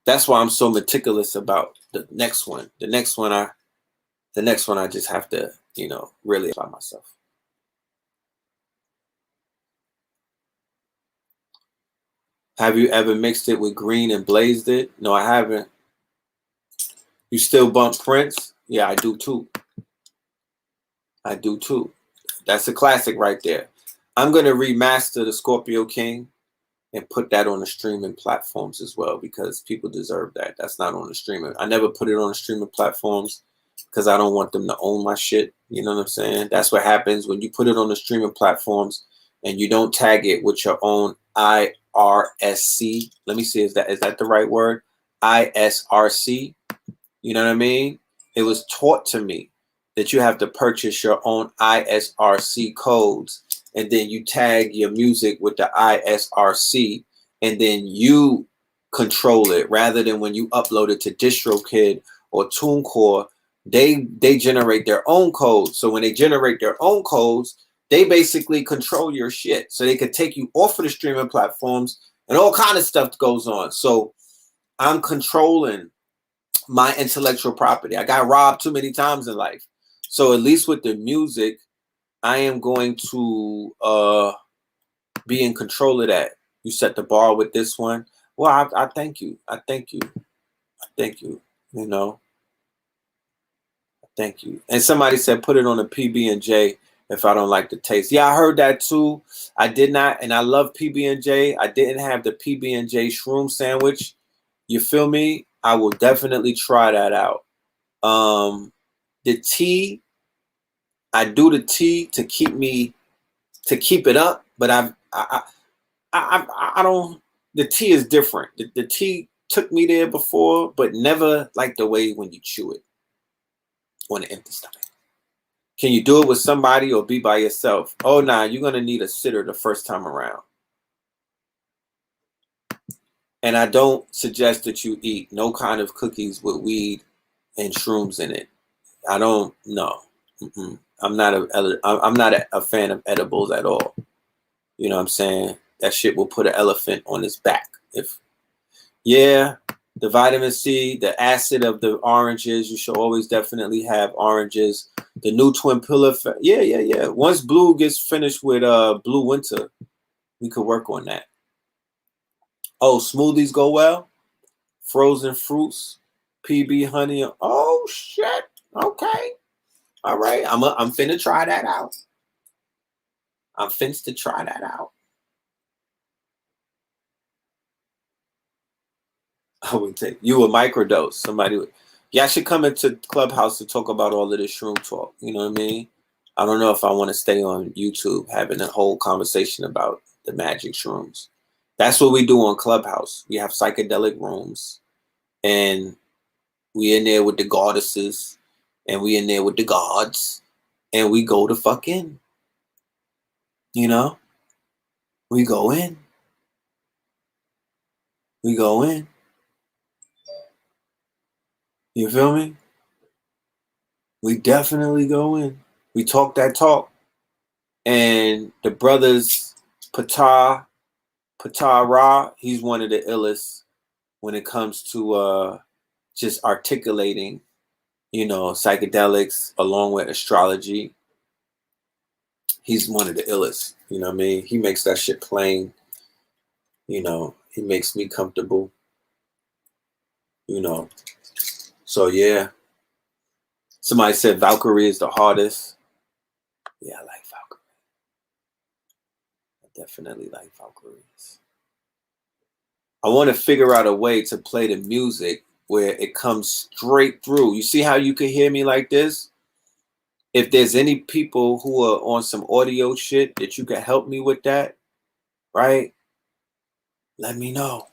That's why I'm so meticulous about the next one. The next one I just have to, you know, really apply myself. Have you ever mixed it with green and blazed it? No, I haven't. You still bump Prince? Yeah, I do too. I do too. That's a classic right there. I'm going to remaster the Scorpio King and put that on the streaming platforms as well, because people deserve that. That's not on the streaming. I never put it on the streaming platforms because I don't want them to own my shit. You know what I'm saying? That's what happens when you put it on the streaming platforms and you don't tag it with your own IRSC. Let me see, is that the right word? ISRC. You know what I mean? It was taught to me that you have to purchase your own ISRC codes, and then you tag your music with the ISRC, and then you control it, rather than when you upload it to DistroKid or TuneCore, they generate their own codes. So when they generate their own codes, they basically control your shit. So they could take you off of the streaming platforms, and all kind of stuff goes on. So I'm controlling my intellectual property. I got robbed too many times in life. So at least with the music, I am going to be in control of that. You set the bar with this one. Well, I thank you. I thank you. I thank you. You know, thank you. And somebody said put it on a PB&J if I don't like the taste. Yeah, I heard that too. I did not, and I love PB&J. I didn't have the PB&J shroom sandwich. You feel me? I will definitely try that out. The tea, I do the tea to keep it up, but I don't. The tea is different. The tea took me there before, but never like the way when you chew it on an empty stomach. Can you do it with somebody or be by yourself? Oh, nah, you're gonna need a sitter the first time around. And I don't suggest that you eat no kind of cookies with weed and shrooms in it. I don't know. I'm not a fan of edibles at all. You know what I'm saying? That shit will put an elephant on his back. Yeah, the vitamin C, the acid of the oranges, you should always definitely have oranges. The new twin pillar, yeah. Once Blue gets finished with Blue Winter, we could work on that. Oh, smoothies go well? Frozen fruits, PB honey. Oh shit. Okay. All right. I'm finna try that out. I'm finna to try that out. I would take you a microdose. Somebody would. Yeah, I should come into Clubhouse to talk about all of this shroom talk. You know what I mean? I don't know if I want to stay on YouTube having a whole conversation about the magic shrooms. That's what we do on Clubhouse. We have psychedelic rooms, and we in there with the goddesses, and we in there with the gods, and we go to fuck in. You know? We go in. We go in. You feel me? We definitely go in. We talk that talk. And the brothers Patah Ra, he's one of the illest when it comes to just articulating, you know, psychedelics along with astrology. He's one of the illest, you know what I mean? He makes that shit plain, you know, he makes me comfortable, you know. So yeah. Somebody said Valkyrie is the hardest. Yeah, I like Valkyrie. I definitely like Valkyries. I want to figure out a way to play the music where it comes straight through. You see how you can hear me like this? If there's any people who are on some audio shit that you can help me with that, right? Let me know.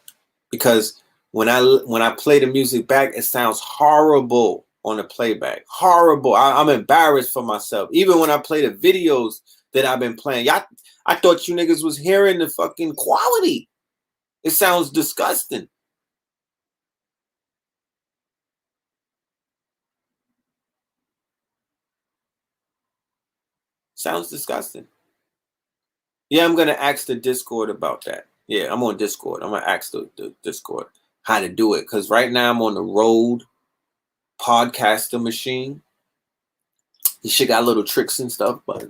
Because when I play the music back, it sounds horrible on the playback. Horrible. I'm embarrassed for myself. Even when I play the videos that I've been playing, I thought you niggas was hearing the fucking quality. It sounds disgusting. Sounds disgusting. Yeah, I'm gonna ask the Discord about that. Yeah, I'm on Discord. I'm gonna ask the Discord how to do it, because right now I'm on the Rode podcaster machine. This shit got little tricks and stuff, but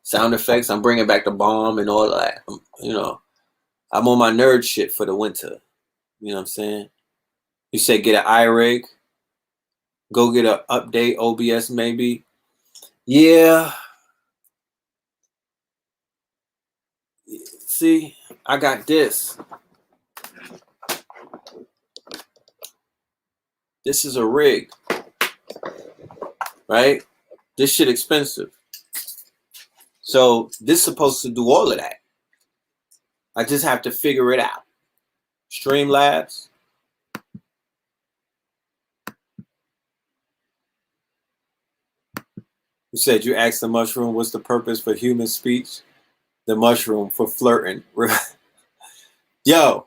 sound effects. I'm bringing back the bomb and all that. You know, I'm on my nerd shit for the winter. You know what I'm saying? You said get an iRig. Go get an update OBS maybe. Yeah. See, I got this. This is a rig, right? This shit expensive. So this is supposed to do all of that. I just have to figure it out. Streamlabs. You said you asked the mushroom, what's the purpose for human speech? The mushroom for flirting. Yo.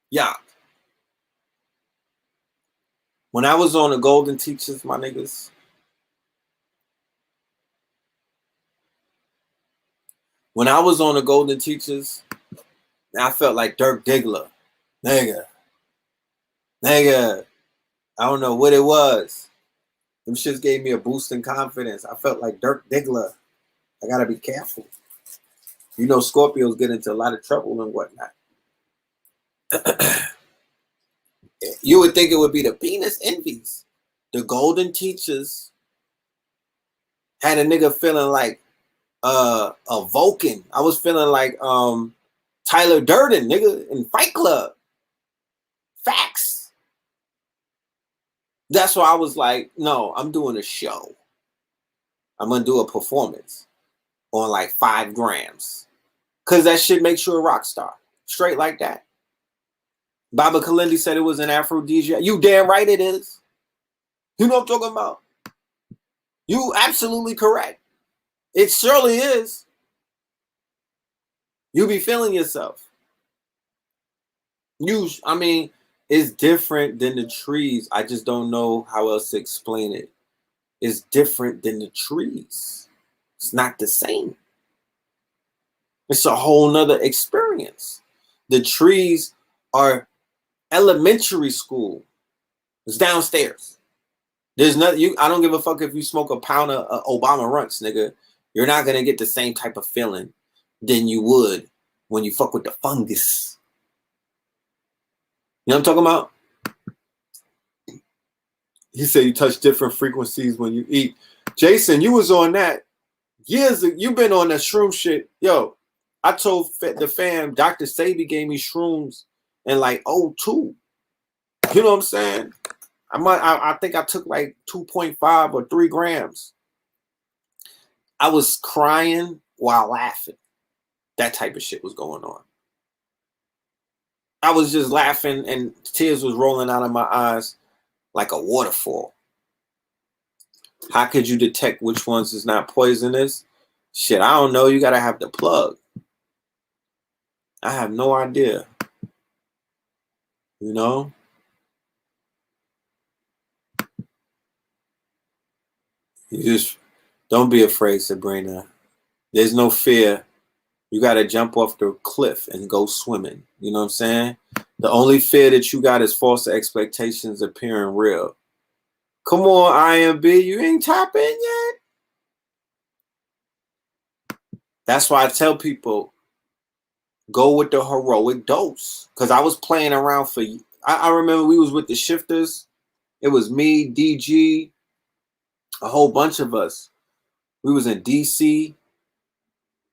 Yeah. When I was on the Golden Teachers, my niggas, when I was on the Golden Teachers, I felt like Dirk Diggler. Nigga. I don't know what it was. Them shits gave me a boost in confidence. I felt like Dirk Diggler. I gotta be careful. You know, Scorpios get into a lot of trouble and whatnot. You would think it would be the penis envies. The Golden Teachers had a nigga feeling like a Vulcan. I was feeling like Tyler Durden, nigga, in Fight Club. Facts. That's why I was like, no, I'm doing a show. I'm gonna do a performance on like 5 grams. Cause that shit makes you a rock star. Straight like that. Baba Kalindi said it was an aphrodisiac. You damn right it is. You know what I'm talking about? You absolutely correct. It surely is. You be feeling yourself. I mean, it's different than the trees. I just don't know how else to explain it. It's different than the trees. It's not the same. It's a whole nother experience. The trees are elementary school. It's downstairs. There's nothing. I don't give a fuck if you smoke a pound of Obama Runts, nigga. You're not gonna get the same type of feeling than you would when you fuck with the fungus. You know what I'm talking about? He said you touch different frequencies when you eat. Jason, you was on that years ago. You've been on that shroom shit. Yo, I told the fam, Dr. Sabi gave me shrooms in like 02. You know what I'm saying? I think I took like 2.5 or 3 grams. I was crying while laughing. That type of shit was going on. I was just laughing and tears was rolling out of my eyes like a waterfall. How could you detect which ones is not poisonous? Shit, I don't know. You gotta have the plug. I have no idea. You know? You just don't be afraid, Sabrina. There's no fear. You gotta jump off the cliff and go swimming. You know what I'm saying? The only fear that you got is false expectations appearing real. Come on, IMB, you ain't tapping yet? That's why I tell people, go with the heroic dose. Because I was playing around for, I remember we was with the shifters. It was me, DG, a whole bunch of us. We was in DC.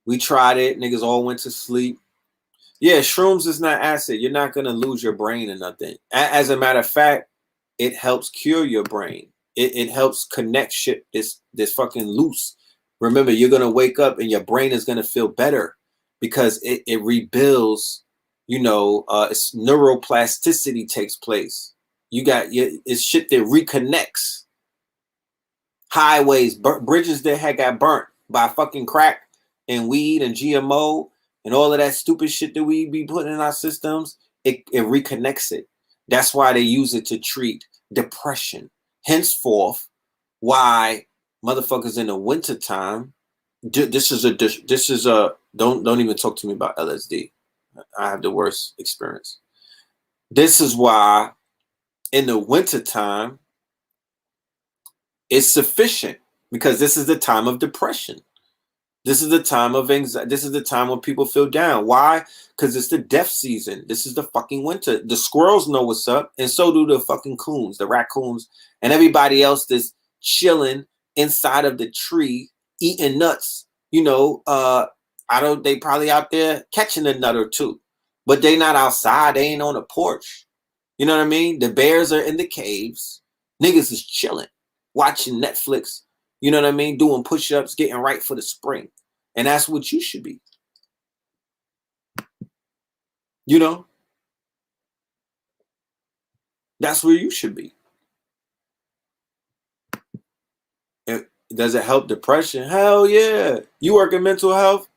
We tried it. Niggas all went to sleep. Yeah, shrooms is not acid. You're not going to lose your brain or nothing. As a matter of fact, it helps cure your brain. It helps connect shit this fucking loose. Remember, you're going to wake up and your brain is going to feel better because it rebuilds, you know, it's neuroplasticity takes place. You got it's shit that reconnects. Highways, bridges that had got burnt by fucking crack and weed and GMO and all of that stupid shit that we be putting in our systems, it reconnects it. That's why they use it to treat depression. Henceforth, why motherfuckers in the wintertime, this is a don't even talk to me about LSD. I have the worst experience. This is why in the wintertime it's sufficient, because this is the time of depression. This is the time of anxiety. This is the time when people feel down. Why? Because it's the death season. This is the fucking winter. The squirrels know what's up, and so do the fucking coons, the raccoons, and everybody else that's chilling inside of the tree, eating nuts. You know, they probably out there catching a nut or two, but they not outside. They ain't on the porch. You know what I mean? The bears are in the caves. Niggas is chilling, watching Netflix. You know what I mean? Doing push-ups, getting right for the spring. And that's what you should be. You know? That's where you should be. Does it help depression? Hell yeah. You work in mental health?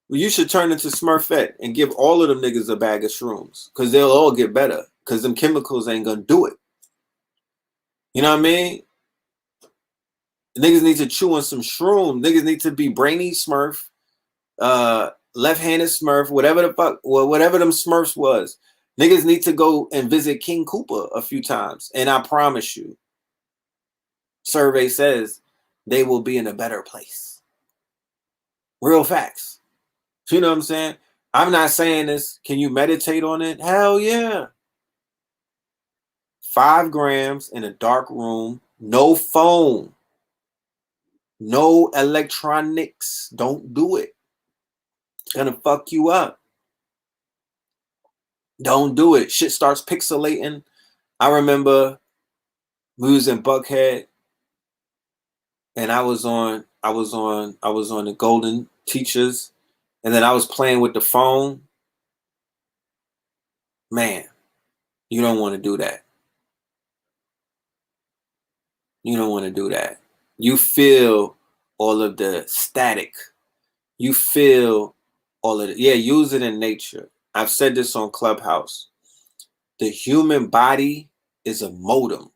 Well, you should turn into Smurfette and give all of them niggas a bag of shrooms. Because they'll all get better. Because them chemicals ain't going to do it. You know what I mean? Niggas need to chew on some shroom. Niggas need to be brainy Smurf. Left-handed Smurf, whatever the fuck, whatever them Smurfs was. Niggas need to go and visit King Koopa a few times. And I promise you, survey says they will be in a better place. Real facts. You know what I'm saying? I'm not saying this. Can you meditate on it? Hell yeah. 5 grams in a dark room. No phone. No electronics. Don't do it. It's gonna fuck you up. Don't do it. Shit starts pixelating. I remember we was in Buckhead and I was on the Golden Teachers, and then I was playing with the phone. Man, you don't want to do that. You don't want to do that. You feel all of the static. You feel all of it. Yeah, use it in nature. I've said this on Clubhouse. The human body is a modem.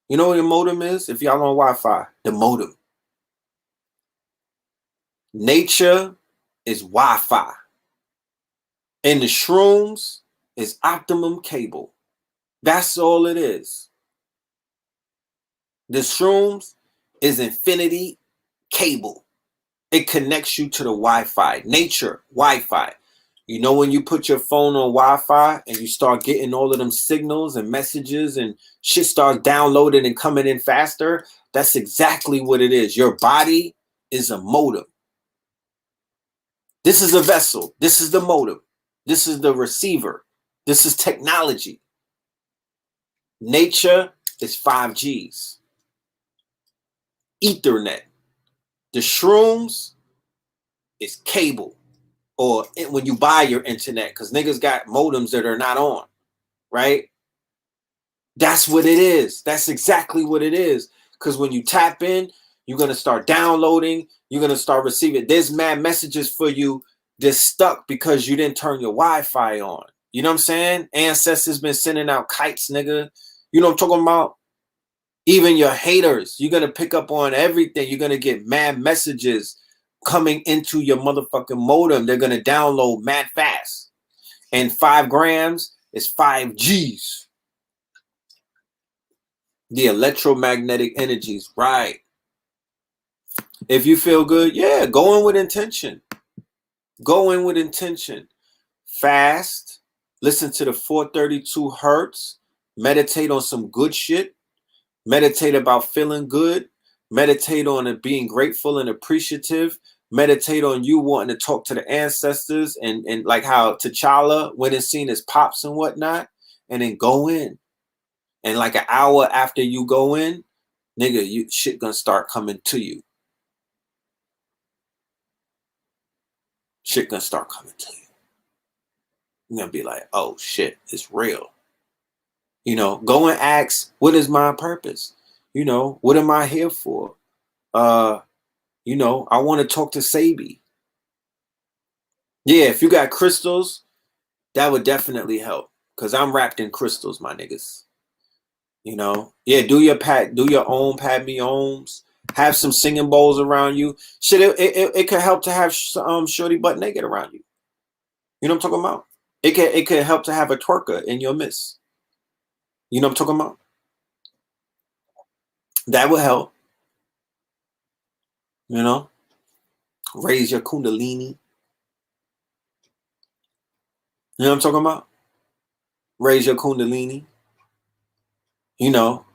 You know what a modem is? If y'all on Wi-Fi, the modem. Nature is Wi-Fi. And the shrooms is optimum cable. That's all it is. The shrooms is infinity cable. It connects you to the Wi-Fi. Nature, Wi-Fi. You know when you put your phone on Wi-Fi and you start getting all of them signals and messages and shit starts downloading and coming in faster? That's exactly what it is. Your body is a modem. This is a vessel. This is the modem. This is the receiver. This is technology. Nature is 5Gs. Ethernet. The shrooms is cable. Or when you buy your internet, because niggas got modems that are not on, right? That's what it is. That's exactly what it is. Because when you tap in, you're going to start downloading. You're going to start receiving. There's mad messages for you that's stuck because you didn't turn your Wi-Fi on. You know what I'm saying? Ancestors been sending out kites, nigga. You know what I'm talking about? Even your haters, you're going to pick up on everything. You're going to get mad messages coming into your motherfucking modem. They're going to download mad fast. And 5 grams is 5Gs. The electromagnetic energies, right? If you feel good, yeah, go in with intention. Go in with intention. Fast. Listen to the 432 hertz. Meditate on some good shit. Meditate about feeling good. Meditate on it being grateful and appreciative. Meditate on you wanting to talk to the ancestors and like how T'Challa went and seen his pops and whatnot. And then go in. And like an hour after you go in, nigga, shit gonna start coming to you. Shit gonna start coming to you. You're gonna be like, oh shit, it's real. You know, go and ask, what is my purpose? You know, what am I here for? You know, I want to talk to Sabi. Yeah, if you got crystals, that would definitely help. Cause I'm wrapped in crystals, my niggas. You know, yeah, do your own Pat Me Ohms. Have some singing bowls around you. Shit, it could help to have shorty butt naked around you. You know what I'm talking about? It could help to have a twerker in your midst. You know what I'm talking about? That would help. You know, Raise your kundalini. You know what I'm talking about? Raise your kundalini. You know,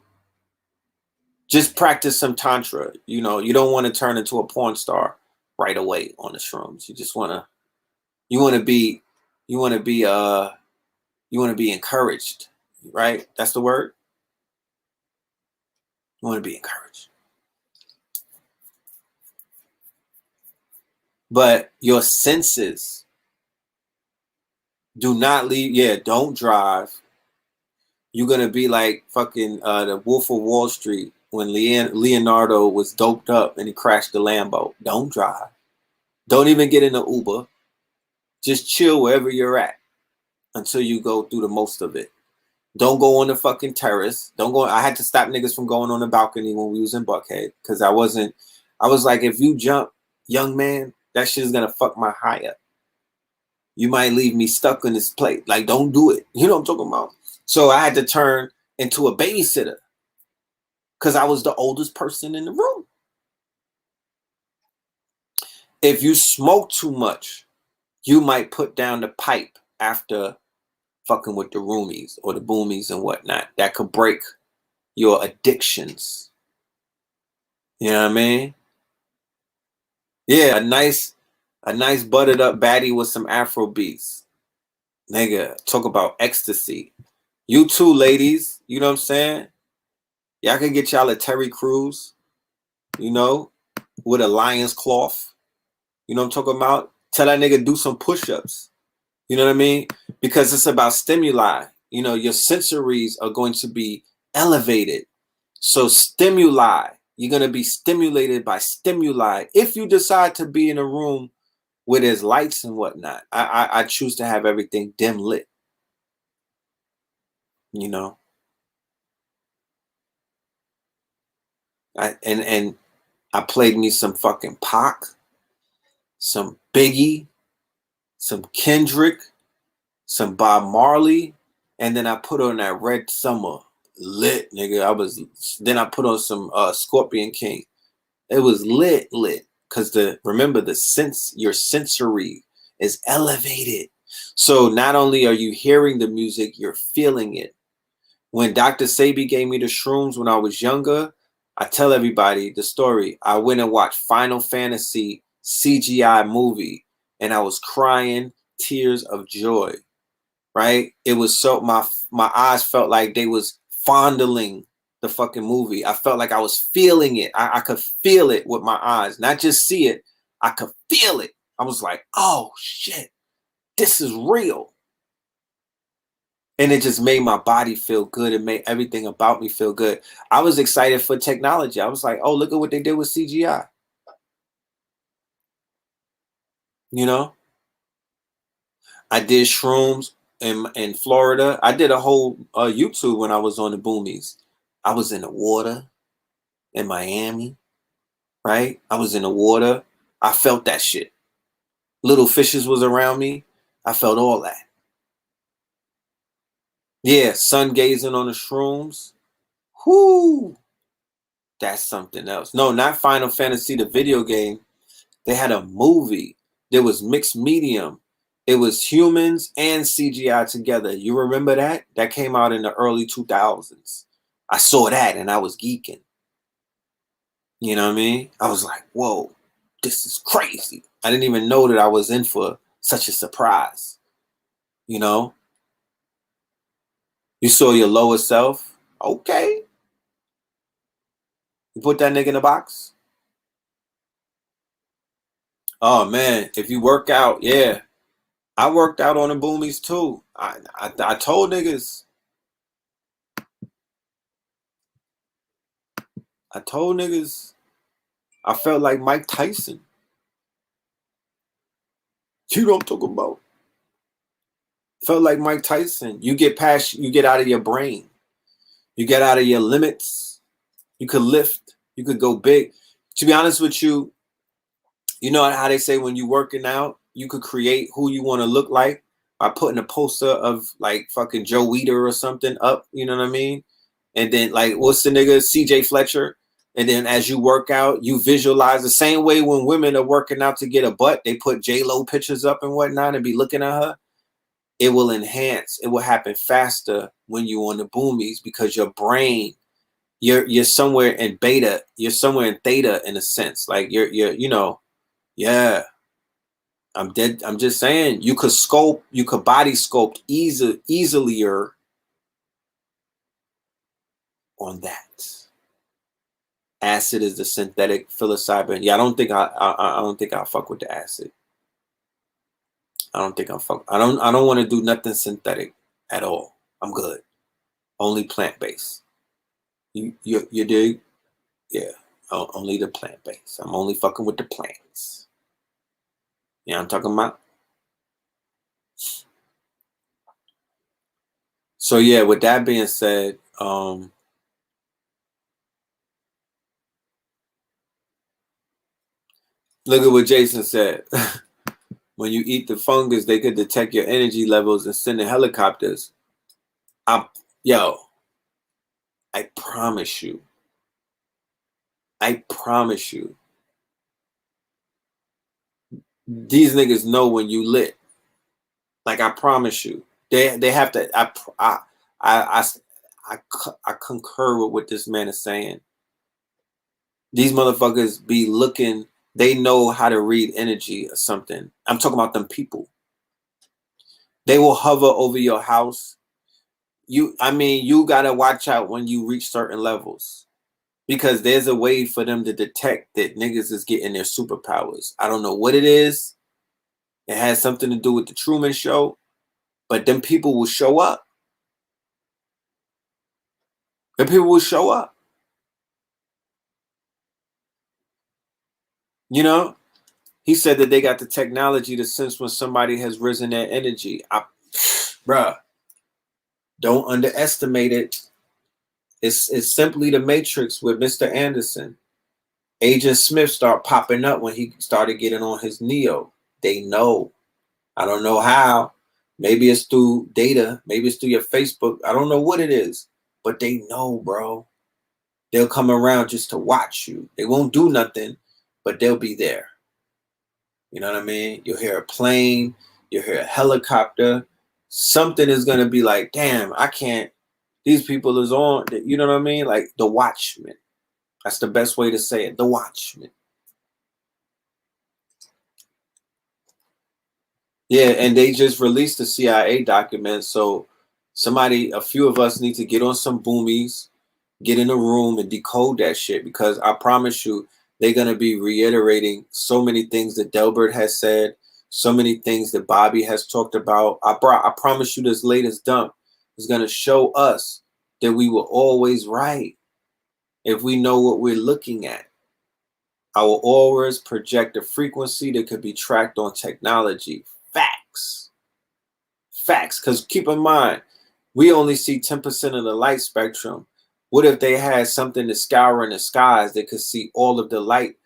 just practice some tantra. You know, you don't want to turn into a porn star right away on the shrooms. You just want to, you want to be encouraged, right? That's the word. You want to be encouraged. But your senses do not leave. Yeah, don't drive. You're going to be like fucking the Wolf of Wall Street when Leonardo was doped up and he crashed the Lambo. Don't drive. Don't even get in the Uber. Just chill wherever you're at until you go through the most of it. Don't go on the fucking terrace. Don't go. I had to stop niggas from going on the balcony when we was in Buckhead because I was like, if you jump, young man, that shit is going to fuck my high up. You might leave me stuck in this plate. Like, don't do it. You know what I'm talking about? So I had to turn into a babysitter because I was the oldest person in the room. If you smoke too much, you might put down the pipe after fucking with the roomies or the boomies and whatnot. That could break your addictions. You know what I mean? Yeah, a nice buttered up baddie with some Afro beats. Nigga, talk about ecstasy. You too, ladies. You know what I'm saying? Y'all can get y'all a Terry Crews, you know, with a lion's cloth. You know what I'm talking about? Tell that nigga do some push-ups. You know what I mean? Because it's about stimuli. You know, your sensories are going to be elevated. So stimuli, you're going to be stimulated by stimuli. If you decide to be in a room where there's lights and whatnot, I choose to have everything dim lit. You know? And I played me some fucking Pac, some Biggie, some Kendrick, some Bob Marley, and then I put on that Red Summer lit, nigga. Then I put on some Scorpion King. It was lit, because remember your sensory is elevated. So not only are you hearing the music, you're feeling it. When Dr. Sebi gave me the shrooms when I was younger, I tell everybody the story. I went and watched Final Fantasy CGI movie, and I was crying tears of joy. Right? It was so my eyes felt like they was fondling the fucking movie. I felt like I was feeling it. I could feel it with my eyes, not just see it. I could feel it. I was like, oh shit, this is real. And it just made my body feel good. It made everything about me feel good. I was excited for technology. I was like, oh, look at what they did with CGI. You know? I did shrooms in Florida. I did a whole YouTube when I was on the boomies. I was in the water in Miami, right? I was in the water. I felt that shit. Little fishes was around me. I felt all that. Yeah, sun gazing on the shrooms. Whoo! That's something else. No, not Final Fantasy, the video game. They had a movie. There was mixed medium. It was humans and CGI together. You remember that? That came out in the early 2000s. I saw that and I was geeking. You know what I mean? I was like, whoa, this is crazy. I didn't even know that I was in for such a surprise. You know? You saw your lower self. Okay. You put that nigga in a box. Oh, man. If you work out, yeah. I worked out on the boomies too. I told niggas. I felt like Mike Tyson. You know what I'm talking about? Felt like Mike Tyson. You get out of your brain. You get out of your limits. You could lift. You could go big. To be honest with you, you know how they say when you working out, you could create who you want to look like by putting a poster of like fucking Joe Weider or something up. You know what I mean? And then like, what's the nigga? CJ Fletcher. And then as you work out, you visualize the same way when women are working out to get a butt, they put J-Lo pictures up and whatnot and be looking at her. It will enhance. It will happen faster when you're on the boomies because your brain, you're somewhere in beta, you're somewhere in theta in a sense. Like you're you know, yeah. I'm just saying you could sculpt, you could body sculpt easilier on that. Acid is the synthetic psilocybin. Yeah, I don't think I'll fuck with the acid. I don't think I'll fuck. I don't want to do nothing synthetic at all. I'm good. Only plant-based. You dig? Yeah. Only the plant-based. I'm only fucking with the plants. Yeah, I'm talking about. So yeah, with that being said, look at what Jason said. When you eat the fungus, they could detect your energy levels and send in helicopters. Yo, I promise you. I promise you. These niggas know when you lit. Like I promise you. They have to. I concur with what this man is saying. These motherfuckers be looking. They know how to read energy or something. I'm talking about them people. They will hover over your house. You gotta watch out when you reach certain levels. Because there's a way for them to detect that niggas is getting their superpowers. I don't know what it is. It has something to do with the Truman Show. But them people will show up. Them people will show up. You know? He said that they got the technology to sense when somebody has risen their energy. Bruh. Don't underestimate it. It's simply the Matrix with Mr. Anderson. Agent Smith started popping up when he started getting on his Neo. They know. I don't know how. Maybe it's through data. Maybe it's through your Facebook. I don't know what it is. But they know, bro. They'll come around just to watch you. They won't do nothing, but they'll be there. You know what I mean? You'll hear a plane. You'll hear a helicopter. Something is going to be like, damn, I can't. These people is on. You know what I mean? Like the Watchmen. That's the best way to say it. The Watchmen. Yeah, and they just released the CIA document. So a few of us need to get on some boomies, get in a room and decode that shit, because I promise you, they're going to be reiterating so many things that Delbert has said, so many things that Bobby has talked about. I promise you this latest dump is going to show us that we were always right if we know what we're looking at. Our auras project a frequency that could be tracked on technology. Facts. Facts. Because keep in mind, we only see 10% of the light spectrum. What if they had something to scour in the skies that could see all of the light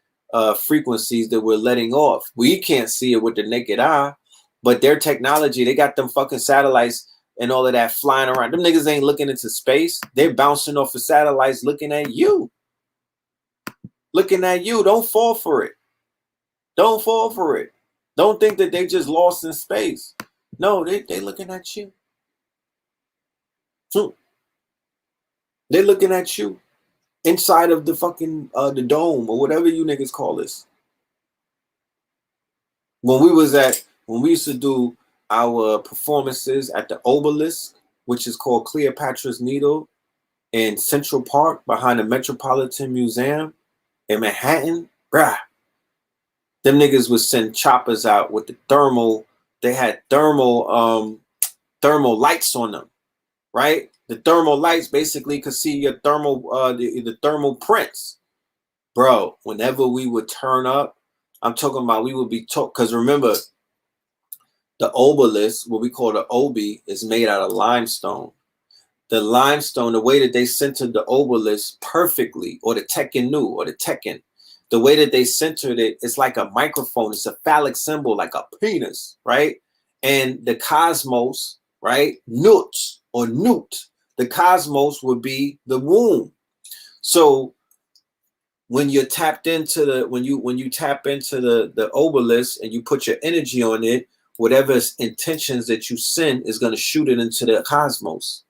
frequencies that we're letting off? We can't see it with the naked eye, but their technology, they got them fucking satellites and all of that flying around. Them niggas ain't looking into space. They're bouncing off the satellites looking at you. Looking at you. Don't fall for it. Don't fall for it. Don't think that they just lost in space. No, they looking at you. They're looking at you inside of the fucking the dome or whatever you niggas call this. When we used to do our performances at the Obelisk, which is called Cleopatra's Needle in Central Park behind the Metropolitan Museum in Manhattan, bruh, them niggas would send choppers out with the thermal. They had thermal lights on them, right? The thermal lights basically could see your thermal the thermal prints. Bro, whenever we would turn up, I'm talking about we would be because remember, the obelisk, what we call the obi, is made out of limestone. The limestone, the way that they centered the obelisk perfectly, or the Tekken, the way that they centered it, it's like a microphone. It's a phallic symbol, like a penis, right? And the cosmos, right? Nut. The cosmos would be the womb. So when you're tapped into the when you tap into the obelisk and you put your energy on it, whatever intentions that you send is going to shoot it into the cosmos.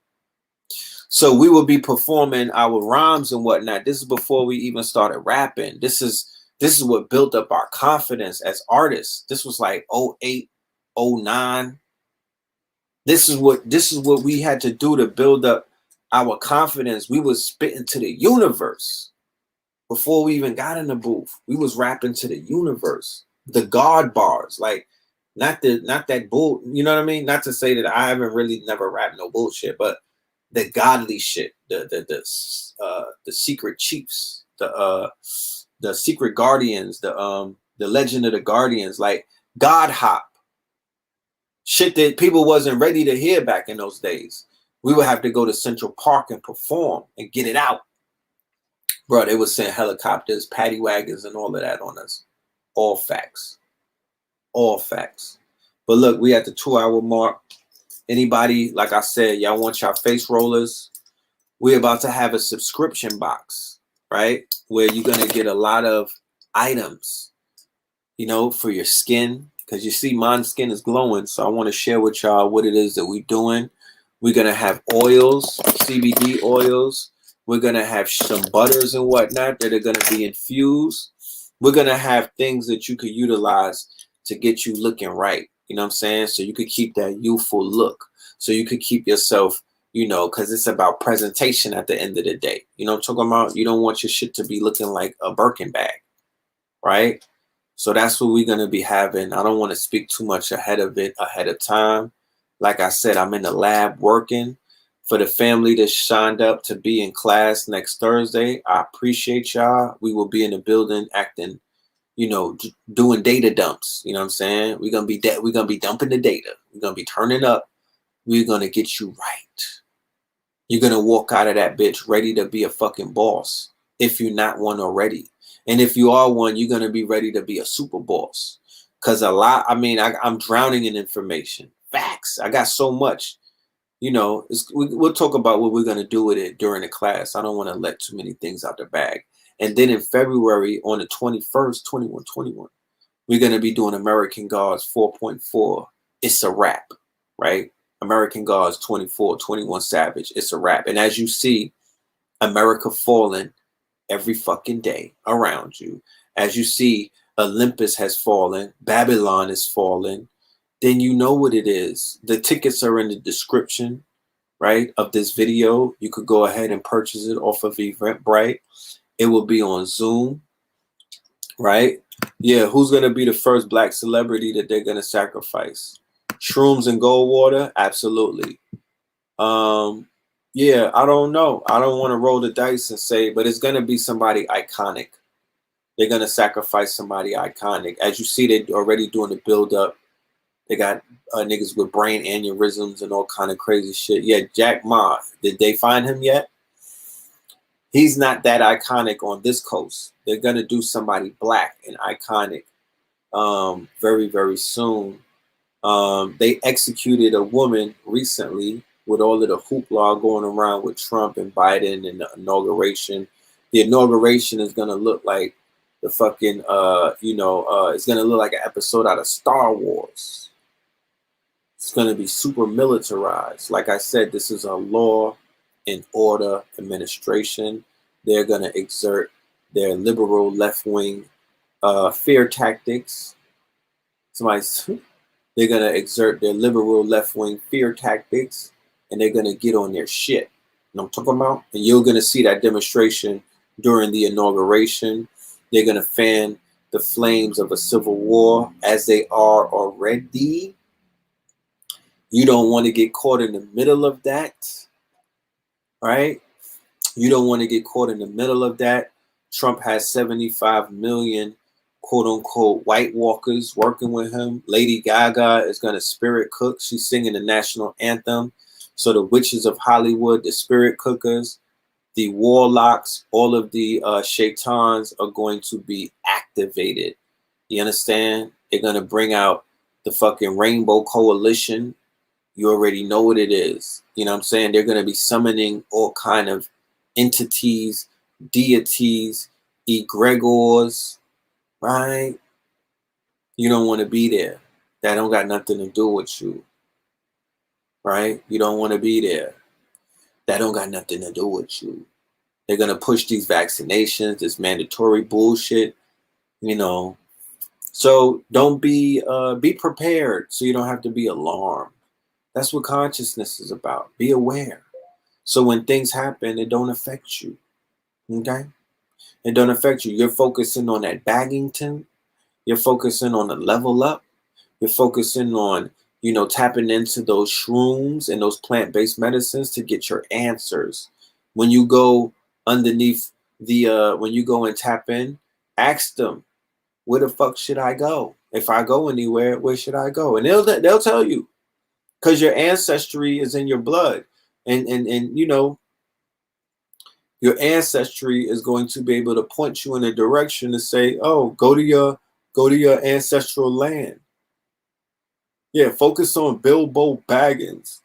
So we will be performing our rhymes and whatnot. This is before we even started rapping. This is what built up our confidence as artists. This was like 08, 09. This is what we had to do to build up our confidence. We was spitting to the universe. Before we even got in the booth, we was rapping to the universe, the God bars, like not that bull, you know what I mean? Not to say that I haven't really never rapped no bullshit, but the godly shit, the secret chiefs, the secret guardians, the legend of the guardians, like God hop, shit that people wasn't ready to hear back in those days. We would have to go to Central Park and perform and get it out. Bro, they was sending helicopters, paddy wagons, and all of that on us. All facts. All facts. But look, we at the 2-hour mark. Anybody, like I said, y'all want y'all face rollers? We're about to have a subscription box, right? Where you're going to get a lot of items, you know, for your skin. Because you see, my skin is glowing. So I want to share with y'all what it is that we're doing. We're going to have oils, CBD oils. We're going to have some butters and whatnot that are going to be infused. We're going to have things that you could utilize to get you looking right. You know what I'm saying? So you could keep that youthful look. So you could keep yourself, you know, because it's about presentation at the end of the day. You know what I'm talking about? You don't want your shit to be looking like a Birkin bag, right? So that's what we're going to be having. I don't want to speak too much ahead of time. Like I said, I'm in the lab working. For the family that signed up to be in class next Thursday, I appreciate y'all. We will be in the building acting, you know, doing data dumps. You know what I'm saying? We're gonna be dumping the data. We're gonna be turning up. We're gonna get you right. You're gonna walk out of that bitch ready to be a fucking boss. If you're not one already, and if you are one, you're gonna be ready to be a super boss. Cause I'm drowning in information, facts. I got so much. You know, we'll talk about what we're going to do with it during the class. I don't want to let too many things out the bag. And then in February, on the 21st, 21, we're going to be doing American Gods 4.4. It's a wrap, right? American Gods 24, 21 Savage. It's a wrap. And as you see, America falling every fucking day around you. As you see, Olympus has fallen. Babylon is falling. Then you know what it is. The tickets are in the description, right, of this video. You could go ahead and purchase it off of Eventbrite. It will be on Zoom, right? Yeah, who's going to be the first black celebrity that they're going to sacrifice? Shrooms and gold water? Absolutely. Yeah, I don't know. I don't want to roll the dice and say, but it's going to be somebody iconic. They're going to sacrifice somebody iconic. As you see, they're already doing the build-up. They got niggas with brain aneurysms and all kind of crazy shit. Yeah, Jack Ma. Did they find him yet? He's not that iconic on this coast. They're going to do somebody black and iconic very, very soon. They executed a woman recently with all of the hoopla going around with Trump and Biden and the inauguration. The inauguration is going to look like the fucking, it's going to look like an episode out of Star Wars. It's going to be super militarized. Like I said, this is a law and order administration. They're going to exert their liberal left-wing fear tactics. They're going to exert their liberal left-wing fear tactics, and they're going to get on their shit. You know what I'm talking about? And you're going to see that demonstration during the inauguration. They're going to fan the flames of a civil war as they are already. You don't want to get caught in the middle of that, right? You don't want to get caught in the middle of that. Trump has 75 million quote unquote white walkers working with him. Lady Gaga is going to spirit cook. She's singing the national anthem. So the witches of Hollywood, the spirit cookers, the warlocks, all of the shaitans are going to be activated. You understand? They're going to bring out the fucking Rainbow Coalition. You already know what it is. You know what I'm saying? They're going to be summoning all kind of entities, deities, egregores, right? You don't want to be there. That don't got nothing to do with you, right? You don't want to be there. That don't got nothing to do with you. They're going to push these vaccinations, this mandatory bullshit, you know. So don't be prepared so you don't have to be alarmed. That's what consciousness is about. Be aware. So when things happen, it don't affect you. Okay? It don't affect you. You're focusing on that Baggington. You're focusing on the level up. You're focusing on, tapping into those shrooms and those plant-based medicines to get your answers. When you go underneath when you go and tap in, ask them, where the fuck should I go? If I go anywhere, where should I go? And they'll tell you, because your ancestry is in your blood, and your ancestry is going to be able to point you in a direction to say, oh, go to your ancestral land. Yeah, focus on Bilbo Baggins.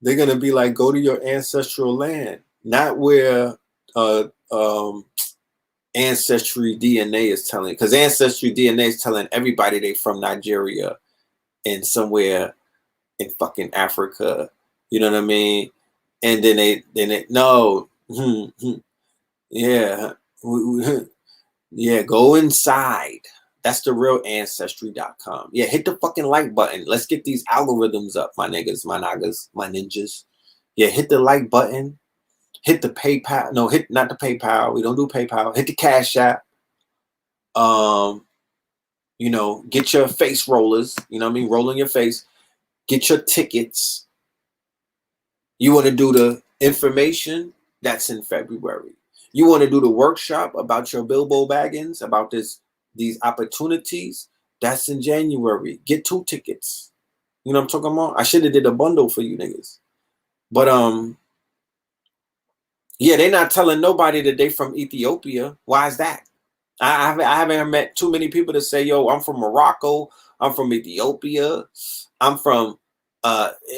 They're gonna be like, go to your ancestral land, not where Ancestry DNA is telling, because Ancestry DNA is telling everybody they from Nigeria and somewhere in fucking Africa. You know what I mean? And then they no, yeah, yeah, go inside. That's the real ancestry.com. Yeah, hit the fucking like button. Let's get these algorithms up, my niggas, my nagas, my ninjas. Yeah, hit the like button. Hit the PayPal. No, hit not the PayPal. We don't do PayPal. Hit the Cash App. Get your face rollers. You know what I mean? Roll in your face. Get your tickets. You want to do the information? That's in February. You want to do the workshop about your Bilbo Baggins, about these opportunities? That's in January. Get 2 tickets. You know what I'm talking about? I should have did a bundle for you niggas. But yeah, they're not telling nobody that they from Ethiopia. Why is that? I haven't met too many people that say, yo, I'm from Morocco. I'm from Ethiopia. I'm from,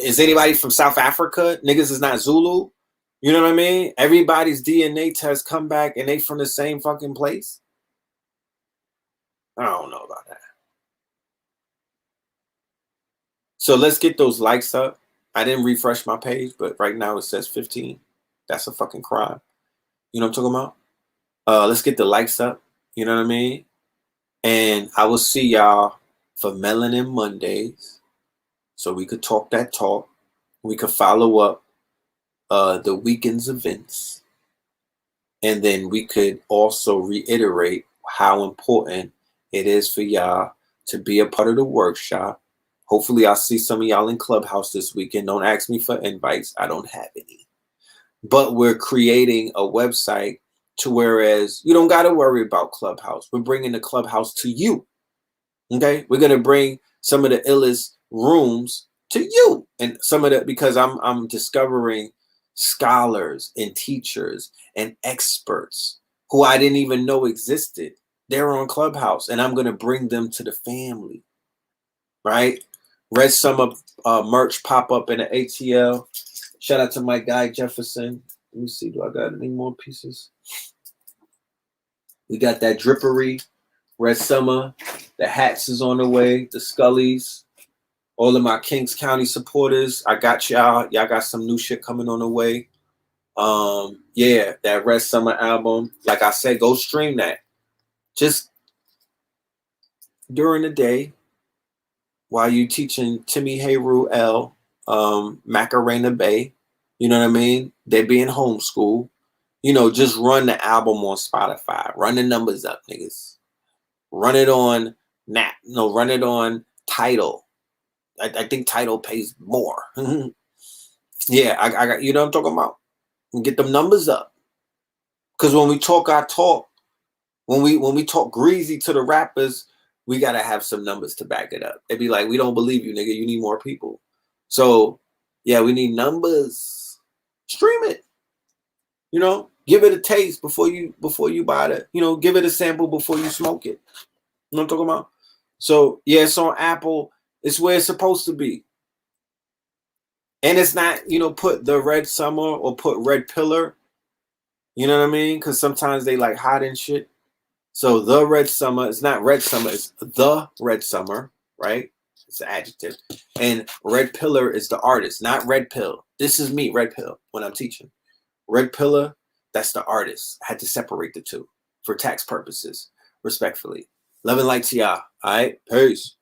is anybody from South Africa? Niggas is not Zulu. You know what I mean? Everybody's DNA test come back and they from the same fucking place. I don't know about that. So let's get those likes up. I didn't refresh my page, but right now it says 15. That's a fucking crime. You know what I'm talking about? Let's get the likes up. You know what I mean? And I will see y'all for Melanin Mondays. So we could talk that talk. We could follow up the weekend's events. And then we could also reiterate how important it is for y'all to be a part of the workshop. Hopefully I'll see some of y'all in Clubhouse this weekend. Don't ask me for invites. I don't have any. But we're creating a website to whereas you don't got to worry about Clubhouse. We're bringing the Clubhouse to you. Okay? We're going to bring some of the illest rooms to you. And some of the, because I'm discovering scholars and teachers and experts who I didn't even know existed. They're on Clubhouse, and I'm going to bring them to the family. Right? Red Summer merch pop up in the ATL. Shout out to my guy Jefferson. Let me see, do I got any more pieces? We got that drippery, Red Summer. The hats is on the way. The Scullies. All of my Kings County supporters, I got y'all. Y'all got some new shit coming on the way. Yeah, that Red Summer album. Like I said, go stream that. Just during the day, while you teaching Timmy Hayru L, Macarena Bay, you know what I mean? They being homeschooled. Just run the album on Spotify. Run the numbers up, niggas. Run it on run it on Tidal. I think Tidal pays more. Yeah, I got, you know what I'm talking about? Get them numbers up. Because when we talk our talk, when we talk greasy to the rappers, we gotta have some numbers to back it up. They'd be like, we don't believe you, nigga. You need more people. So yeah, we need numbers. Stream it. Give it a taste before you buy it. Give it a sample before you smoke it. You know what I'm talking about? So yeah, it's on Apple. It's where it's supposed to be. And it's not, put the Red Summer or put Red Pillar. You know what I mean? Because sometimes they like hot and shit. So the Red Summer, it's not Red Summer, it's the Red Summer, right? It's an adjective. And Red Pillar is the artist, not Red Pill. This is me, Red Pill, when I'm teaching. Red Pillar, that's the artist. I had to separate the two for tax purposes, respectfully. Love and light to y'all. All right, peace.